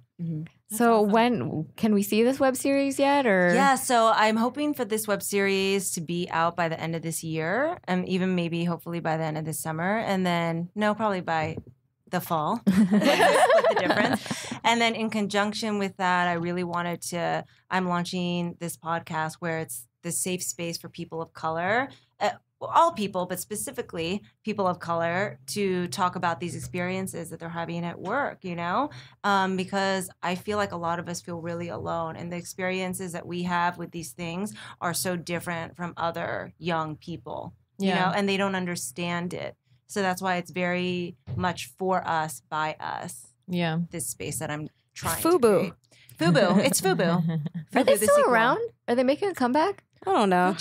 So awesome. When can we see this web series yet? Or so I'm hoping for this web series to be out by the end of this year, and even maybe hopefully by the end of this summer, and then probably by the fall. Split the difference. And then in conjunction with that, I really wanted I'm launching this podcast where it's the safe space for people of color. All people, but specifically people of color, to talk about these experiences that they're having at work, you know, because I feel like a lot of us feel really alone, and the experiences that we have with these things are so different from other young people, you know, and they don't understand it. So that's why it's very much for us, by us. Yeah. This space that I'm trying to create. FUBU. It's FUBU. Are they still around? Are they making a comeback? I don't know.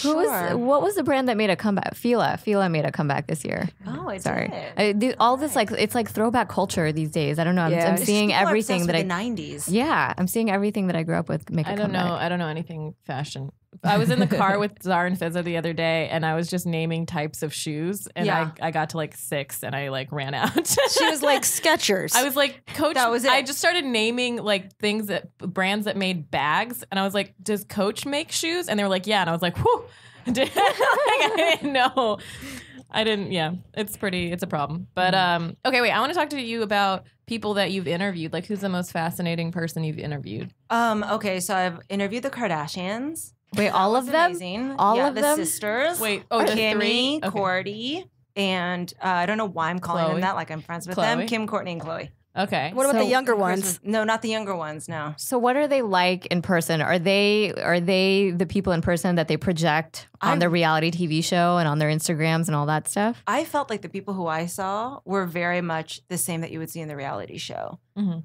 What was the brand that made a comeback? Fila made a comeback this year. Oh, sorry. All this it's like throwback culture these days. I don't know. I'm seeing everything that the 90s. Yeah, I'm seeing everything that I grew up with make a comeback. I don't know anything fashion. I was in the car with Zara and Fizza the other day, and I was just naming types of shoes, and I got to like 6, and I like ran out. She was like Skechers. I was like, Coach. That was it. I just started naming like brands that made bags, and I was like, does Coach make shoes? And they were like, yeah, and I was like, whew. I didn't know. I didn't. Yeah, it's a problem. But okay, wait. I want to talk to you about people that you've interviewed. Like, who's the most fascinating person you've interviewed? Okay, so I've interviewed the Kardashians. Wait, all of them? Amazing. All of the them? sisters. Wait, Kimmy, the 3? Cordy, and I don't know why I'm calling them that. Like I'm friends with them. Kim, Courtney, and Chloe. Okay. What about the younger ones? No, not the younger ones. No. So what are they like in person? Are they the people in person that they project on their reality TV show and on their Instagrams and all that stuff? I felt like the people who I saw were very much the same that you would see in the reality show.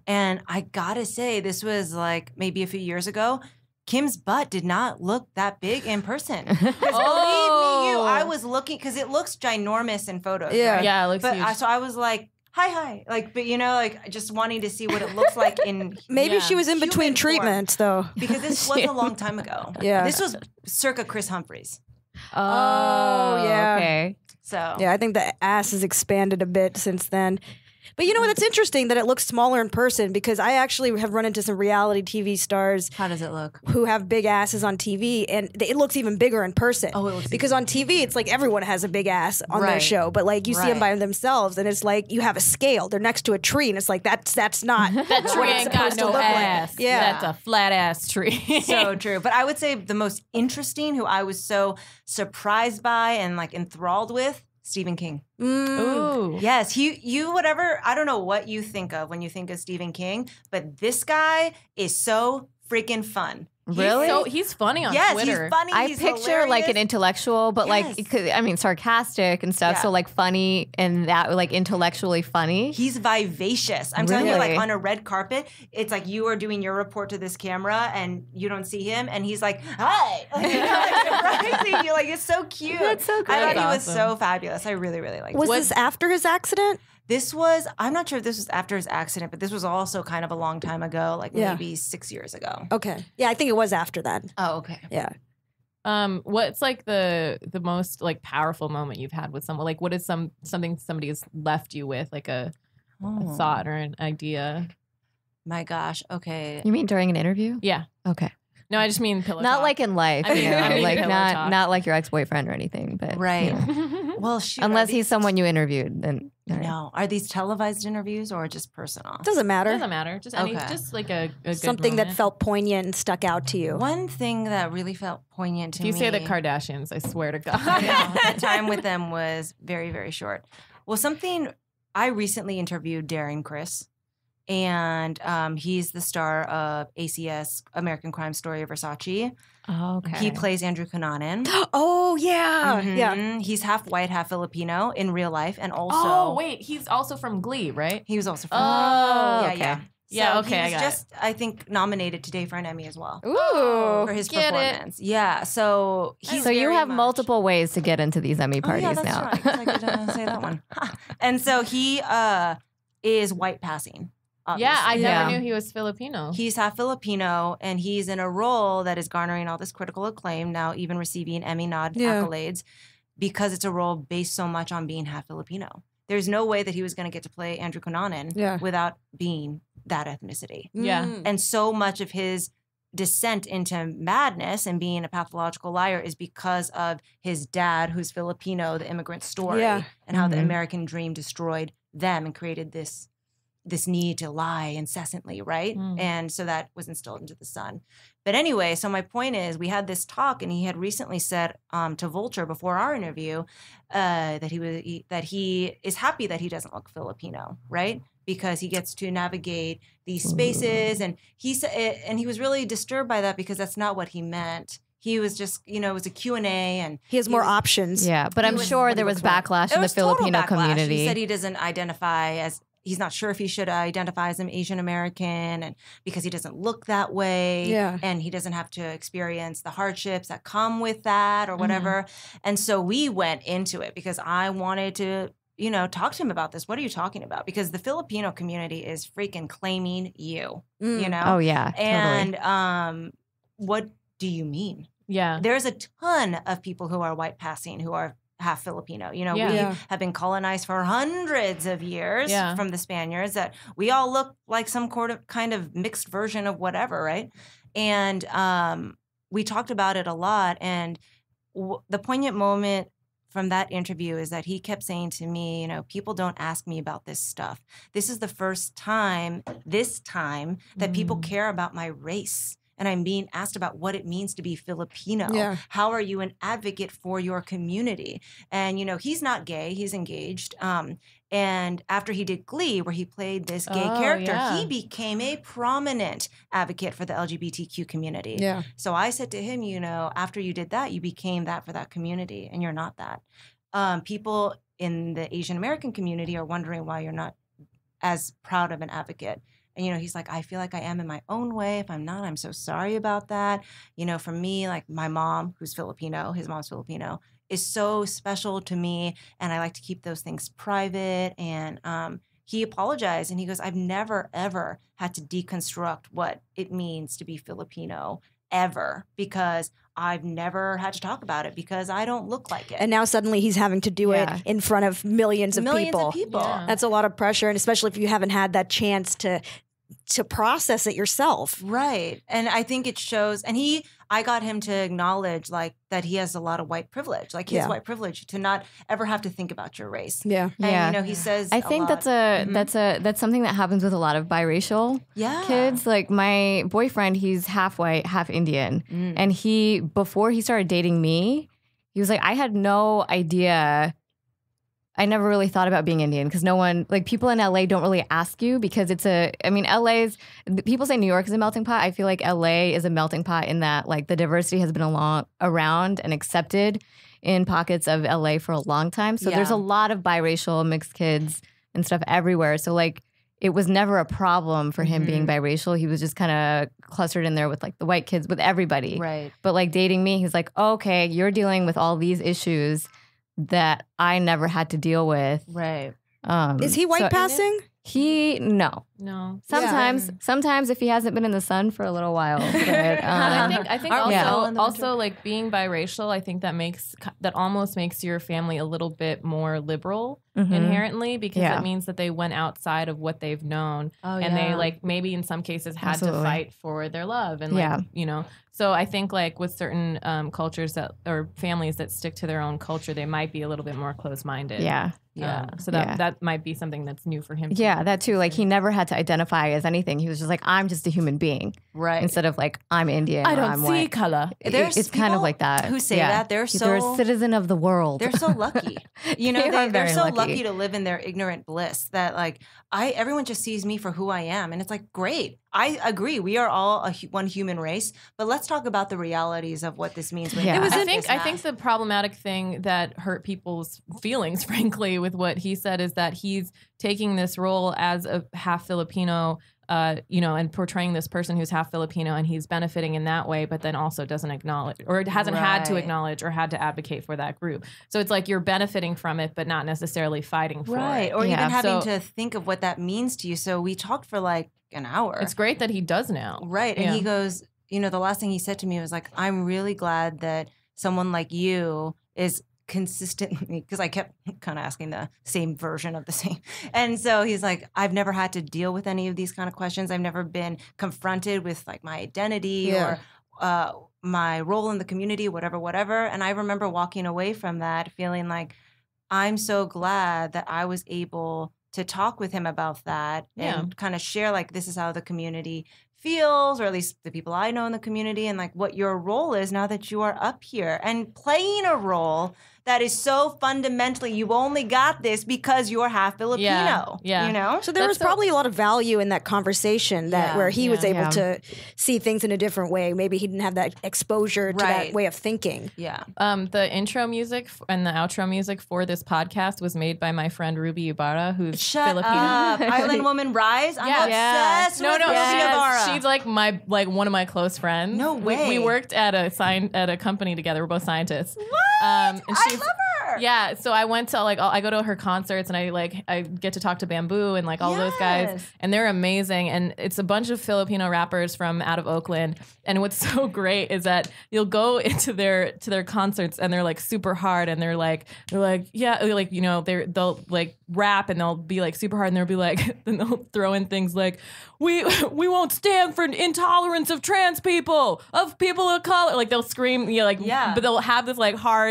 And I gotta say, this was like maybe a few years ago. Kim's butt did not look that big in person. Because believe me, I was looking, because it looks ginormous in photos. Yeah, right? Yeah, it looks huge. So I was like, hi. Like, but you know, like just wanting to see what it looks like in Maybe she was in between treatments, though. Because this was a long time ago. Yeah. This was circa Chris Humphries. Oh, yeah. Okay. So yeah, I think the ass has expanded a bit since then. But you know what? It's interesting that it looks smaller in person because I actually have run into some reality TV stars. How does it look? Who have big asses on TV, and it looks even bigger in person. Oh, it looks because on TV, it's like everyone has a big ass on their Right. show, but like you see them by themselves, and it's like you have a scale. They're next to a tree, and it's like that's not That tree ain't got no ass. Like. Yeah, that's a flat ass tree. So true. But I would say the most interesting, who I was so surprised by and like enthralled with, Stephen King. Ooh. Yes, you whatever, I don't know what you think of when you think of Stephen King, but this guy is so freaking fun. Really? He's funny on Yes, Twitter. he's funny. I he's picture like an hilarious. intellectual, but like, I mean, sarcastic and stuff. Yeah. So like funny and that like intellectually funny. He's vivacious. I'm telling you, Really? like on a red carpet, it's like you are doing your report to this camera and you don't see him, and he's like, "Hi," like, you know, like surprising you. Like it's so cute. That's so I great. thought he was Awesome. so fabulous. I really, really liked Was it. this after his accident? This was, I'm not sure if this was after his accident, but this was also kind of a long time ago, like maybe 6 years ago. Okay. Yeah, I think it was after that. Oh, okay. Yeah. What's like the most like powerful moment you've had with someone? Like, what is something somebody has left you with, like a thought or an idea? My gosh. Okay. You mean during an interview? Yeah. Okay. No, I just mean pillow Not talk. like in life, I mean- you know, I mean like pillow talk. not like your ex-boyfriend or anything, but Right. you know. Well, shoot. Unless he's someone you interviewed, then all right. No. Are these televised interviews or just personal? Doesn't matter. Doesn't matter. Just Okay. just like a good Something that moment. felt poignant and stuck out to you. One thing that really felt poignant to If me. you say the Kardashians, I swear to God. I know, that time with them was very, very short. Well, something I recently interviewed Darren Criss, and he's the star of ACS, American Crime Story of Versace. Oh, okay. He plays Andrew Cunanan. Oh yeah, yeah. Mhm. He's half white, half Filipino in real life, and also Oh wait, he's also from Glee, right? he was also from. Oh, yeah, okay. yeah. Yeah, So okay, I He was got it. just, I think, nominated today for an Emmy as well Ooh. for his get it. performance. Yeah. So he's So you very have much- multiple ways to get into these Emmy parties Oh, yeah, that's now. right. I guess I could say that one. And so he is white passing. Yeah, I obviously. never Yeah. knew he was Filipino. He's half Filipino, and he's in a role that is garnering all this critical acclaim now, even receiving Emmy nod Yeah. accolades, because it's a role based so much on being half Filipino. There's no way that he was going to get to play Andrew Cunanan Yeah. without being that ethnicity. Yeah. Mm. And so much of his descent into madness and being a pathological liar is because of his dad, who's Filipino, the immigrant story, Yeah. and how the Mhm. American dream destroyed them and created this need to lie incessantly, right? Mm. And so that was instilled into the son. But anyway, so my point is, we had this talk, and he had recently said to Vulture before our interview that he is happy that he doesn't look Filipino, right? Because he gets to navigate these spaces, and he said, and he was really disturbed by that because that's not what he meant. He was just, it was a Q&A, and He has more options. Yeah, but He I'm was- sure what there he was looks like. backlash There in the was total Filipino backlash. community. He said he doesn't identify as, he's not sure if he should identify as an Asian American, and because he doesn't look that way, Yeah. and he doesn't have to experience the hardships that come with that or whatever. And so we went into it because I wanted to, talk to him about this. What are you talking about? Because the Filipino community is freaking claiming you, Mm. Oh yeah, totally. and what do you mean? yeah. There's a ton of people who are white passing who are half Filipino. Yeah. We Yeah. have been colonized for hundreds of years Yeah. from the Spaniards, that we all look like some kind of mixed version of whatever, right? And we talked about it a lot. And the poignant moment from that interview is that he kept saying to me, people don't ask me about this stuff. This is the first time, that people care about my race. And I'm being asked about what it means to be Filipino. Yeah. How are you an advocate for your community? And, he's not gay, he's engaged. And after he did Glee, where he played this gay Oh, character, yeah. he became a prominent advocate for the LGBTQ community. Yeah. So I said to him, after you did that, you became that for that community, and you're not that. People in the Asian American community are wondering why you're not as proud of an advocate. And, he's like, I feel like I am in my own way. If I'm not, I'm so sorry about that. For me, like my mom, who's Filipino, his mom's Filipino, is so special to me. And I like to keep those things private. And he apologized, and he goes, I've never, ever had to deconstruct what it means to be Filipino ever because I've never had to talk about it because I don't look like it. And now suddenly he's having to do it in front of millions of people. Yeah. That's a lot of pressure, and especially if you haven't had that chance to process it yourself. Right. And I think it shows, and I got him to acknowledge like that he has a lot of white privilege. Like he has white privilege to not ever have to think about your race. Yeah. And you know, he says I think that's that's something that happens with a lot of biracial kids. Like my boyfriend, he's half white, half Indian. And before he started dating me, he was like, I had no idea. I never really thought about being Indian because no one, like people in LA don't really ask you because people say New York is a melting pot. I feel like LA is a melting pot in that like the diversity has been around and accepted in pockets of LA for a long time. So there's a lot of biracial mixed kids and stuff everywhere. So like it was never a problem for him being biracial. He was just kind of clustered in there with like the white kids, with everybody. Right. But like dating me, he's like, oh, okay, you're dealing with all these issues that I never had to deal with. Right. Is he white passing? No. Sometimes if he hasn't been in the sun for a little while. But, I think also like being biracial, I think that almost makes your family a little bit more liberal inherently because it means that they went outside of what they've known and they like maybe in some cases had to fight for their love and like you know. So I think like with certain cultures or families that stick to their own culture, they might be a little bit more closed-minded. So that might be something that's new for him. Yeah, that too. Like he never had to identify as anything. He was just like, I'm just a human being. Right. Instead of like, I'm Indian. I don't I'm see white. color. It's kind of like that. Who say that they're a citizen of the world. They're so lucky. You know, they're so lucky. lucky to live in their ignorant bliss that like everyone just sees me for who I am. And it's like, great. I agree. We are all one human race, but let's talk about the realities of what this means. I think the problematic thing that hurt people's feelings, frankly, with what he said is that he's taking this role as a half Filipino, and portraying this person who's half Filipino and he's benefiting in that way, but then also doesn't acknowledge or hasn't had to acknowledge or had to advocate for that group. So it's like you're benefiting from it, but not necessarily fighting for it. Or even having to think of what that means to you. So we talked for like an hour. It's great that he does now. Right. And he goes, the last thing he said to me was like, I'm really glad that someone like you is consistently, because I kept kind of asking the same version of the same. And so he's like, I've never had to deal with any of these kind of questions. I've never been confronted with like my identity or my role in the community, whatever. And I remember walking away from that feeling like, I'm so glad that I was able to talk with him about that and kind of share like, this is how the community feels, or at least the people I know in the community, and like what your role is now that you are up here and playing a role that is so fundamentally, you only got this because you're half Filipino. So there was probably a lot of value in that conversation where he was able to see things in a different way. Maybe he didn't have that exposure to that way of thinking. The intro music and the outro music for this podcast was made by my friend Ruby Ibarra, who's Filipino. Up. Island Woman Rise. I'm obsessed with Ruby Ibarra. She's like one of my close friends. No way. We worked at a company together. We're both scientists. What? And I love her. Yeah, so I went to I go to her concerts and I get to talk to Bamboo and like all those guys, and they're amazing. And it's a bunch of Filipino rappers from out of Oakland. And what's so great is that you'll go into their concerts and they're like super hard and they'll like rap and they'll be like super hard and they'll be like and they'll throw in things like we won't stand for intolerance of trans people, of people of color. Like they'll scream, but they'll have this like hard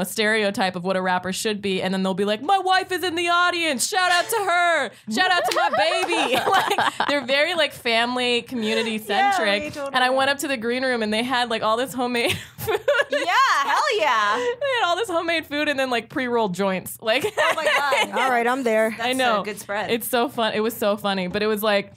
stereotype of what a rapper should be, and then they'll be like, my wife is in the audience, shout out to her, shout out to my baby. Like they're very like family community centric. And I went up to the green room and they had like all this homemade food. Yeah, hell yeah. They had all this homemade food and then like pre-rolled joints. Like, oh my God. All right, I'm there. That's I know. A good spread. It's so fun. It was so funny, but it was like,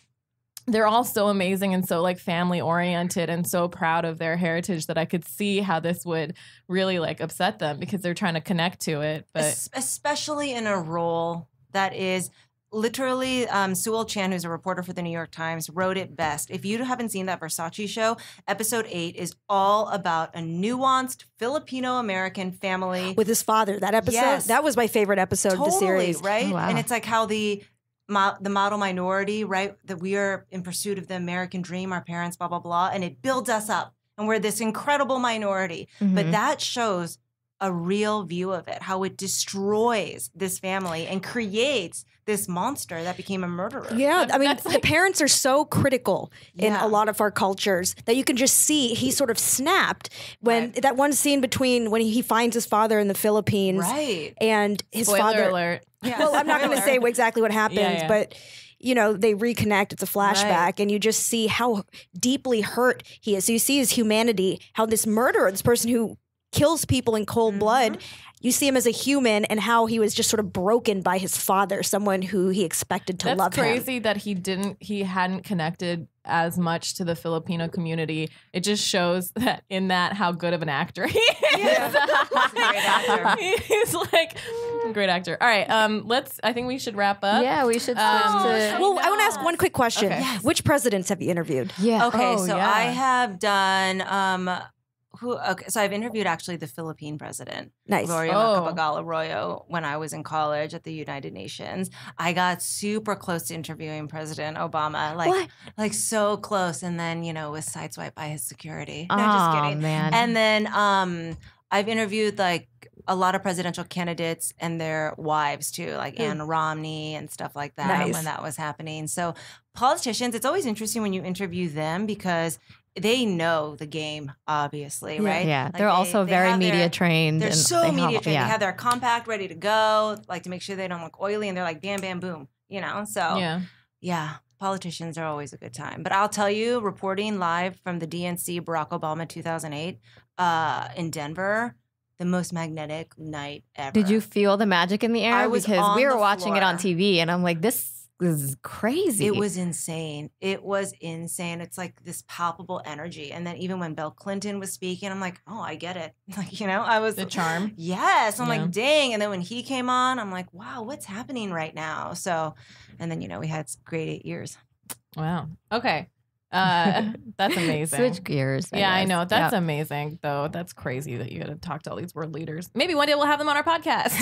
they're all so amazing and so like family oriented and so proud of their heritage that I could see how this would really like upset them because they're trying to connect to it. But especially in a role that is literally, Sewell Chan, who's a reporter for the New York Times, wrote it best. If you haven't seen that Versace show, episode 8 is all about a nuanced Filipino-American family. With his father. That episode, that was my favorite episode of the series. Right? Wow. And it's like how the the model minority, right? That we are in pursuit of the American dream, our parents, blah, blah, blah. And it builds us up. And we're this incredible minority. But that shows a real view of it, how it destroys this family and creates this monster that became a murderer. Yeah, I mean, the parents are so critical in a lot of our cultures that you can just see he sort of snapped when that one scene between when he finds his father in the Philippines and his Spoiler father. alert. Yeah, well, I'm not going to say exactly what happens, but you know, they reconnect. It's a flashback, and you just see how deeply hurt he is. So you see his humanity, how this murderer, this person who kills people in cold blood, you see him as a human and how he was just sort of broken by his father, someone who he expected to love him. That's crazy that he hadn't connected as much to the Filipino community. It just shows that how good of an actor he is. Yeah. He's a great actor. He's like a great actor. All right, I think we should wrap up. Yeah, we should switch to. Well, I want to ask one quick question. Okay. Yes. Which presidents have you interviewed? Yeah. Okay, I have done so I've interviewed actually the Philippine president, Gloria Macapagal Arroyo, when I was in college at the United Nations. I got super close to interviewing President Obama, like so close, and then was sideswiped by his security. No, just kidding. Man. And then I've interviewed like a lot of presidential candidates and their wives too, like Ann Romney and stuff like that when that was happening. So politicians, it's always interesting when you interview them because they know the game, obviously, right? Yeah, like they're also very media trained. They're so media trained. Yeah. They have their compact ready to go, like to make sure they don't look oily, and they're like bam, bam, boom, So yeah, politicians are always a good time. But I'll tell you, reporting live from the DNC, Barack Obama 2008 in Denver, the most magnetic night ever. Did you feel the magic in the air? Because we were watching it on TV, and I'm like, this is crazy. It was insane. It's like this palpable energy. And then even when Bill Clinton was speaking, I'm like, oh, I get it. Like, I was the charm. Yes. I'm like, dang. And then when he came on, I'm like, wow, what's happening right now? So, and then, we had great 8 years. Wow. Okay. That's amazing. Switch gears. I guess. know. That's amazing, though. That's crazy that you got to talk to all these world leaders. Maybe one day we'll have them on our podcast.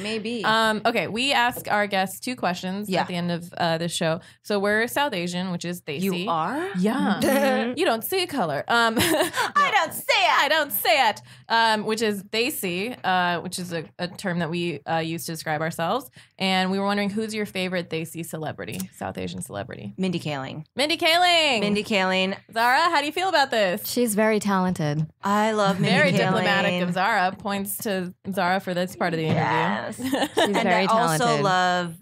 Maybe. Okay, we ask our guests 2 questions at the end of this show. So we're South Asian, which is Desi. You are? Yeah. You don't see color. I don't say it. Which is Desi, which is a term that we use to describe ourselves. And we were wondering, who's your favorite Desi celebrity, South Asian celebrity? Mindy Kaling. Mindy Kaling. Zara, how do you feel about this? She's very talented. I love Mindy Very Kaling. diplomatic of Zara. Points to Zara for this part of the interview. Yes. She's And very I talented. also love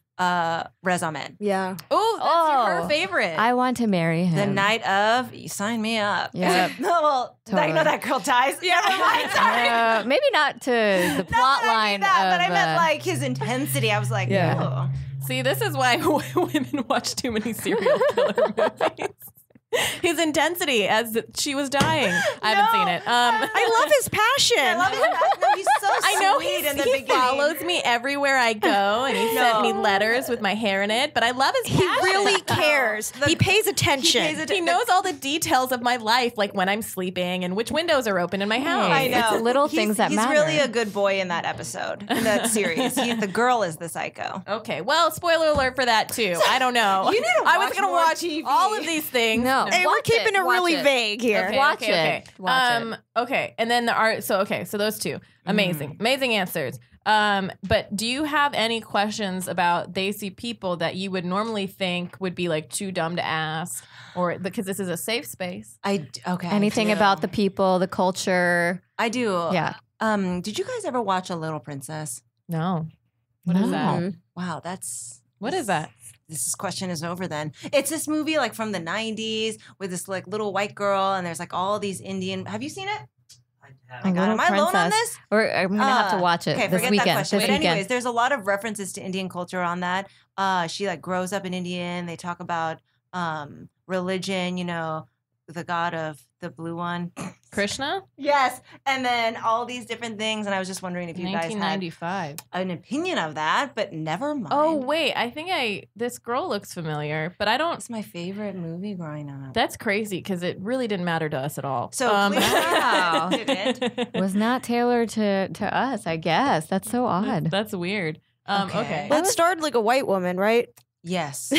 Rez Ahmed. Yeah. Oh, that's her favorite. I want to marry him. The night of, you sign me up. Yep. Well, Totally. I know that girl ties. Yeah, never mind. Sorry. Maybe not to the plot line that, of. but I meant like his intensity. I was like, Yeah. oh. See, this is why women watch too many serial killer movies. His intensity as she was dying. I haven't seen it. I love his passion. I love his passion. No, he's so I know sweet in the he beginning. follows me everywhere I go, and he sent me letters with my hair in it. But I love his He passion. really cares. He pays attention. He knows all the details of my life, like when I'm sleeping and which windows are open in my house. I know. It's little things that matter. He's really a good boy in that episode, in that series. The girl is the psycho. Okay, well, spoiler alert for that too. I don't know. You need to I was watch going to more watch TV. all of these things. No. Hey, we're Watch keeping it Watch really vague here. Okay, Watch okay. it. Watch it. Okay, and then so those 2, amazing answers. But do you have any questions about Desi people that you would normally think would be like too dumb to ask, or because this is a safe space? Anything about the people, the culture? I do. Yeah. Did you guys ever watch A Little Princess? No. What is that? No. Wow, that's. What is that? This question is over then. It's this movie like from the 90s with this like little white girl, and there's like all these Indian. Have you seen it? A Little Am I alone on Princess. this? I'm gonna have to watch it Okay, this forget weekend. that question. This But weekend. anyways, there's a lot of references to Indian culture on that. She like grows up in Indian. They talk about religion, the god of the blue one. Krishna? Yes. And then all these different things. And I was just wondering if you guys had 1995. an opinion of that, but never mind. Oh, wait. I think this girl looks familiar, but I don't. It's my favorite movie growing up. That's crazy because it really didn't matter to us at all. So please, Wow. did it? Was not tailored to us, I guess. That's so odd. That's weird. Okay. Well, it starred like a white woman, right? Yes.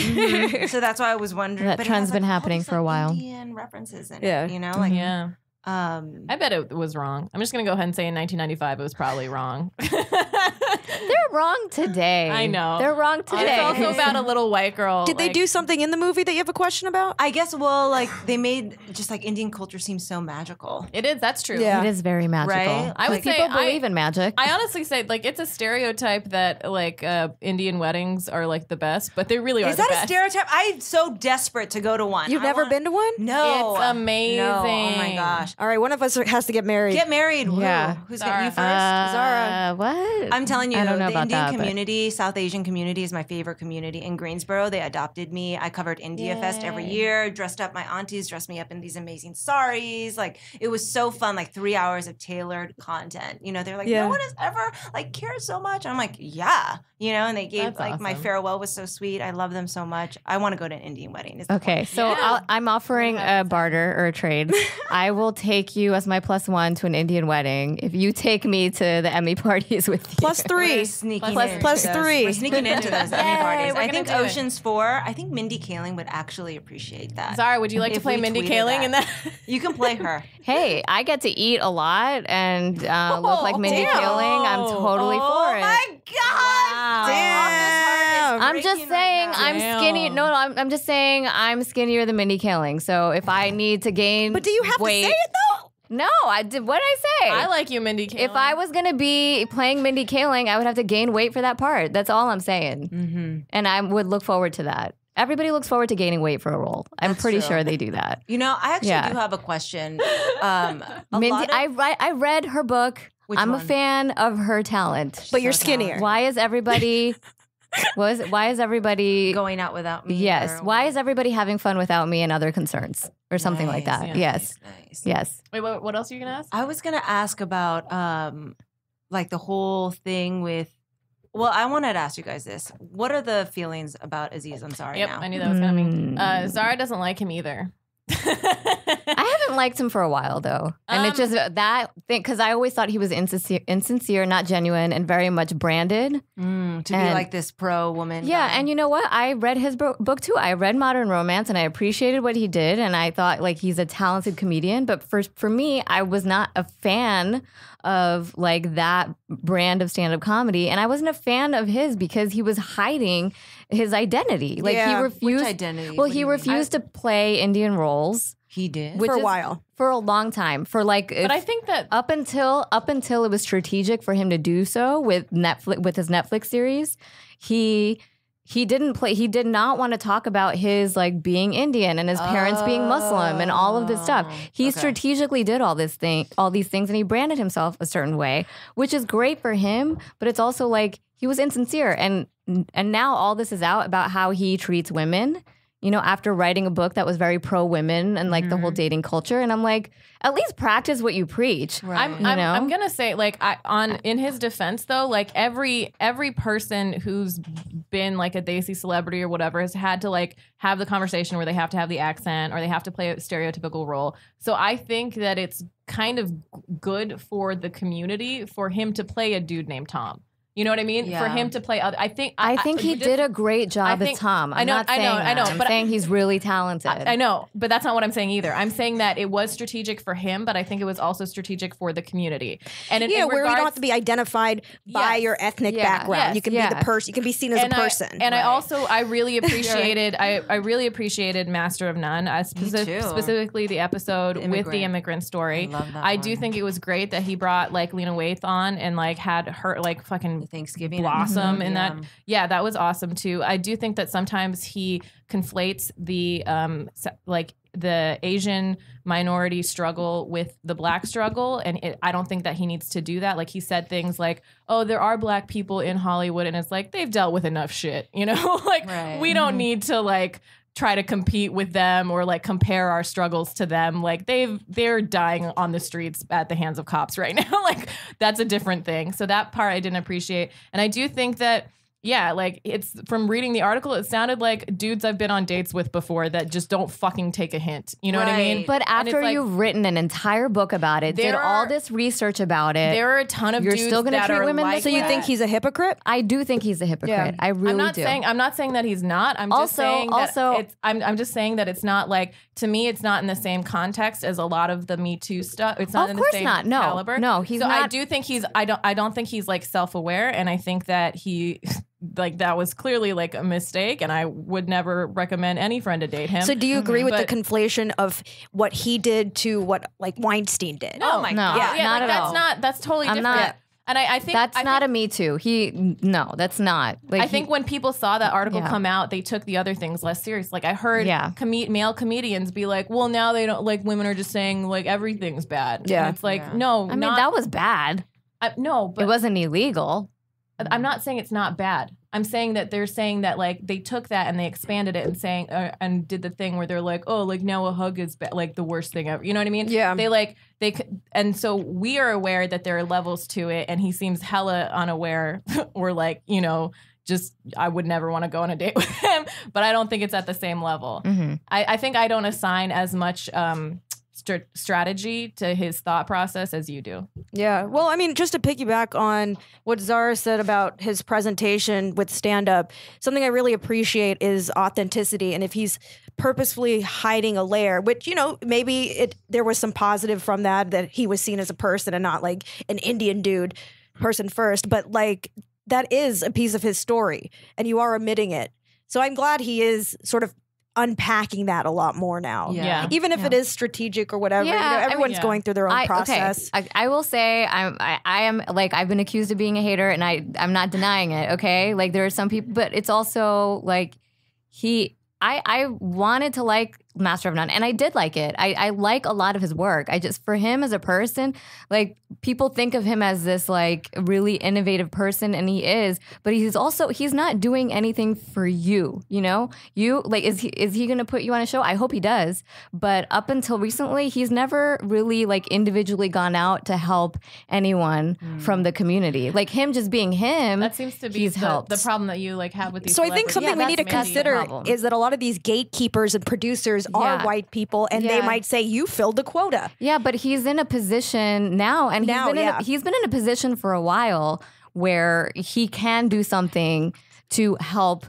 So that's why I was wondering. That but it trend's has, been all happening these, for a while. Indian references in Yeah. it, you know? Like, Yeah. I I bet it was wrong. I'm just going to go ahead and say in 1995 it was probably wrong. They're wrong today. I know. They're wrong today. It's also about a little white girl. Did they do something in the movie that you have a question about? I guess, well, like, they made just like Indian culture seem so magical. It is. That's true. Yeah. It is very magical. Right? I would say people believe in magic. I honestly say like it's a stereotype that like Indian weddings are like the best, but they really are. Is the that best. a stereotype? I'm so desperate to go to one. You've never been to one? No. It's amazing. No. Oh my gosh. All right, one of us has to get married. Get married. Yeah. Who's Zara. got you first? Zara. What? I'm telling you, I don't know the about Indian that, but- community, South Asian community is my favorite community. In Greensboro, they adopted me. I covered India Fest every year, dressed up my aunties, dressed me up in these amazing saris. Like, it was so fun, like 3 hours of tailored content. You know, they're like, Yeah. no one has ever like cared so much. I'm like, yeah. You know, and they gave That's like my awesome. farewell was so sweet. I love them so much. I want to go to an Indian wedding. Is the Okay, point. so Yeah. I'm offering a barter or a trade. I will take you as my +1 to an Indian wedding if you take me to the Emmy parties with you. +3. We're sneaking Plus- in plus to those- 3. We're sneaking into those Emmy Yay, parties. we're I gonna think do it. Ocean's 4. I think Mindy Kaling would actually appreciate that. Zara, would you like to If play we Mindy tweeted Kaling in that? You can play her. Hey, I get to eat a lot and look like Mindy damn. Kaling. I'm totally for it. my God! Damn. I'm just saying I'm skinny. Damn. No, I'm just saying I'm skinnier than Mindy Kaling. So if I need to gain But do you have weight, to say it though? No, I did. What did I say? I like you, Mindy Kaling. If I was gonna be playing Mindy Kaling, I would have to gain weight for that part. That's all I'm saying. Mm-hmm. And I would look forward to that. Everybody looks forward to gaining weight for a role. I'm That's pretty true. sure they do that. You know, I actually Yeah. do have a question. Mindy, I read her book. Which I'm one? a fan of her talent. But you're So skinnier. Why is everybody? Why is everybody? going out without me. Yes. or- Why is everybody having fun without me and other concerns or something like Nice, that? yeah. Yes. Nice. Yes. Wait, what else are you gonna ask? I was gonna ask about like the whole thing with. Well, I wanted to ask you guys this. What are the feelings about Aziz Ansari Yep, now? I knew that was coming. Mm. Zara doesn't like him either. I haven't liked him for a while though, and it's just that thing because I always thought he was insincere, not genuine, and very much branded. To be And- like this pro woman. Yeah, guy. and you know what? I read his book too. I read Modern Romance, and I appreciated what he did, and I thought like he's a talented comedian. But for me, I was not a fan of like that brand of stand-up comedy, and I wasn't a fan of his because he was hiding his identity. Like Yeah, he which refused. identity? Well, What do he you mean? refused to play Indian roles. He did. Which For a is- while. For a long time, for like, But I think that up until it was strategic for him to do so with Netflix with his Netflix series, he didn't play. He did not want to talk about his like being Indian and his parents being Muslim and all of this stuff. He okay. strategically did all these things, and he branded himself a certain way, which is great for him. But it's also like he was insincere, and now all this is out about how he treats women. You know, after writing a book that was very pro women and like the whole dating culture, and I'm like, at least practice what you preach. I'm You know? I'm gonna say like in his defense though, like every person who's been like a Desi celebrity or whatever has had to like have the conversation where they have to have the accent or they have to play a stereotypical role. So I think that it's kind of good for the community for him to play a dude named Tom. You know what I mean? Yeah. For him to play other, I think he did a great job as think- Tom. I know, I'm not I know, saying I know, that. I'm but saying he's really talented. I know, but that's not what I'm saying either. I'm saying that it was strategic for him, but I think it was also strategic for the community. And Yeah, where you don't have to be identified by Yes. your ethnic Yeah. background. Yes. You can be the person. You can be seen as a person. I really appreciated. I really appreciated Master of None. too. Specifically the episode with the immigrant. immigrant story. I love that I do one. think it was great that he brought like Lena Waithe on and like had her like fucking Thanksgiving blossom in Yeah. that. Yeah, that was awesome too. I do think that sometimes he conflates the like the Asian minority struggle with the black struggle, and I don't think that he needs to do that. Like he said things like, "Oh, there are black people in Hollywood," and it's like they've dealt with enough shit, you know. Like Right. we don't need to like try to compete with them or like compare our struggles to them. Like they're dying on the streets at the hands of cops right now. Like that's a different thing. So that part I didn't appreciate. And I do think that Yeah, like it's from reading the article, it sounded like dudes I've been on dates with before that just don't fucking take a hint. You know what I mean? But after you've written an entire book about it, did all this research about it, there are a ton of you're dudes still going to that treat are women like this So you way? think he's a hypocrite? I do think he's a hypocrite. Yeah. I really do. I'm not saying that he's not. I'm just saying that I'm just saying that it's not like, to me, it's not in the same context as a lot of the Me Too stuff. It's not in the same caliber. No, he's not. I do think I don't think he's like self-aware, and I think that he like that was clearly like a mistake, and I would never recommend any friend to date him. So do you agree with the conflation of what he did to what like Weinstein did? Oh my god. Yeah, not like, at all. That's totally I'm different. not. And I think that's not a Me Too. No, that's not. Like, I think when people saw that article come out, they took the other things less serious. Like I heard male comedians be like, "Well, now they don't like women are just saying like everything's bad." Yeah, and it's like no. I mean that was bad. No, but it wasn't illegal. I'm not saying it's not bad. I'm saying that they're saying that like they took that and they expanded it and saying and did the thing where they're like, oh, like now a hug is like the worst thing ever. You know what I mean? Yeah. And so we are aware that there are levels to it, and he seems hella unaware or like, you know, just I would never want to go on a date with him, but I don't think it's at the same level. Mm-hmm. I think I don't assign as much strategy to his thought process as you do. Yeah. Well, I mean, just to piggyback on what Zara said about his presentation with stand-up, something I really appreciate is authenticity. And if he's purposefully hiding a layer, which, you know, maybe there was some positive from that he was seen as a person and not like an Indian dude, person first, but like that is a piece of his story and you are omitting it. So I'm glad he is sort of unpacking that a lot more now. Yeah. Even if it is strategic or whatever. You know, everyone's going through their own process. Okay. I will say I am like I've been accused of being a hater and I'm not denying it, okay? Like there are some people, but it's also like I wanted to like Master of None, and I did like it. I like a lot of his work. For him as a person, like people think of him as this like really innovative person, and he is, but he's not doing anything for you, you know? You like is he gonna put you on a show? I hope he does. But up until recently, he's never really like individually gone out to help anyone from the community. Like him just being him. That seems to be the problem that you like have with these. So I think something we need to consider is that a lot of these gatekeepers and producers are white people, and they might say you filled the quota. Yeah, but he's in a position now, and he's been in a position for a while where he can do something to help,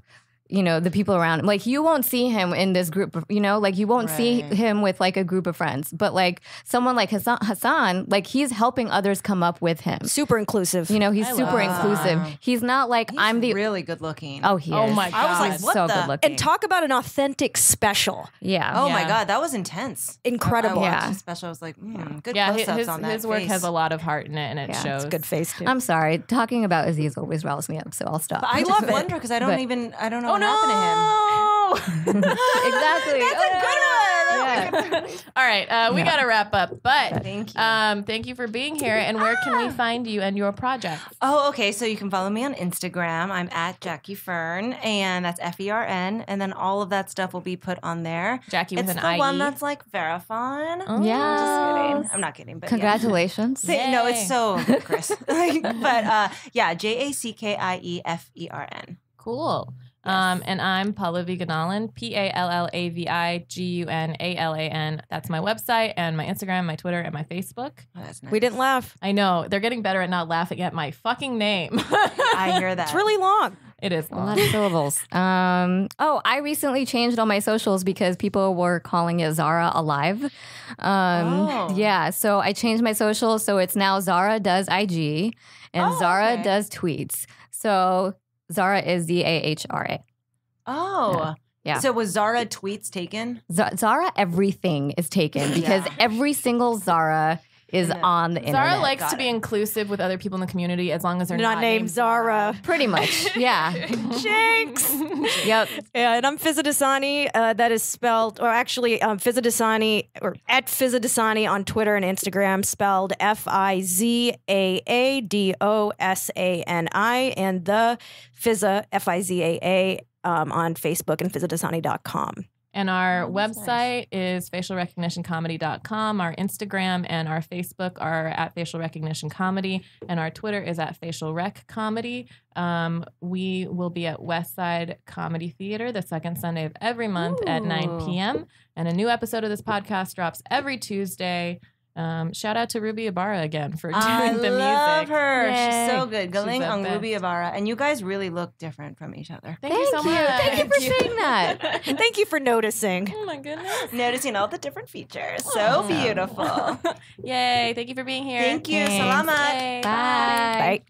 you know, the people around him. Like you won't see him in this group of, you know, like you won't see him with like a group of friends, but like someone like Hassan, like he's helping others come up with him. Super inclusive. You know, he's super inclusive. He's not like I'm the really good looking. Oh, he is. Oh my god. I was like, what so the? good looking. And talk about an authentic special. Yeah. Oh my god, that was intense. Incredible. I watched the special. I was like, good yeah, close-ups on that his work face. has a lot of heart in it, and it shows. It's a good face too. I'm sorry. Talking about Aziz always riles me up, so I'll stop. But I love Wonder because I don't know what happened to him. Exactly. That's a good one. Yeah. All right, we got to wrap up. But Thank you. thank you for being here. And where can we find you and your projects? Oh, okay. So you can follow me on Instagram. I'm at Jackie Fern, and that's FERN. And then all of that stuff will be put on there. Jackie with it's an the IE. one that's like Verifon. Oh. Yeah. Just kidding. I'm not kidding. But Congratulations. Yeah. No, Yay. it's so Chris. But yeah, JACKIEFERN. Cool. And I'm Pallavi Gunalan, PALLAVIGUNALAN. That's my website and my Instagram, my Twitter, and my Facebook. Oh, that's nice. We didn't laugh. I know. They're getting better at not laughing at my fucking name. I hear that. It's really long. It is A long. lot of syllables. I recently changed all my socials because people were calling it Zara Alive. Yeah, so I changed my socials, so it's now Zara does IG and Zara does tweets. So Zara is ZAHRA. Oh. Yeah. So was Zara tweets taken? Zara everything is taken because every single Zara is on the internet. Zara likes to be inclusive with other people in the community as long as they're not named Zara. Pretty much, yeah. Jinx. Yep. Yeah, and I'm Fizza Dasani. That is spelled, or actually, Fizza Dasani, or at Fizza Dasani on Twitter and Instagram, spelled FIZAADOSANI, and the Fizza FIZAA on Facebook and FizzaDasani.com. And our that's website is facialrecognitioncomedy.com. Our Instagram and our Facebook are at Facial Recognition Comedy, and our Twitter is at Facial Rec Comedy. We will be at West Side Comedy Theater the second Sunday of every month at 9 p.m. And a new episode of this podcast drops every Tuesday. Shout out to Ruby Ibarra again for doing the music. I love her. Yay. She's so good. She's Galing the on best. Ruby Ibarra. And you guys really look different from each other. Thank you so much. Thank you for saying that. Thank you for noticing. Oh my goodness. Noticing all the different features. So beautiful. Yay. Thank you for being here. Thank you. Thanks. Salamat. Yay. Bye. Bye.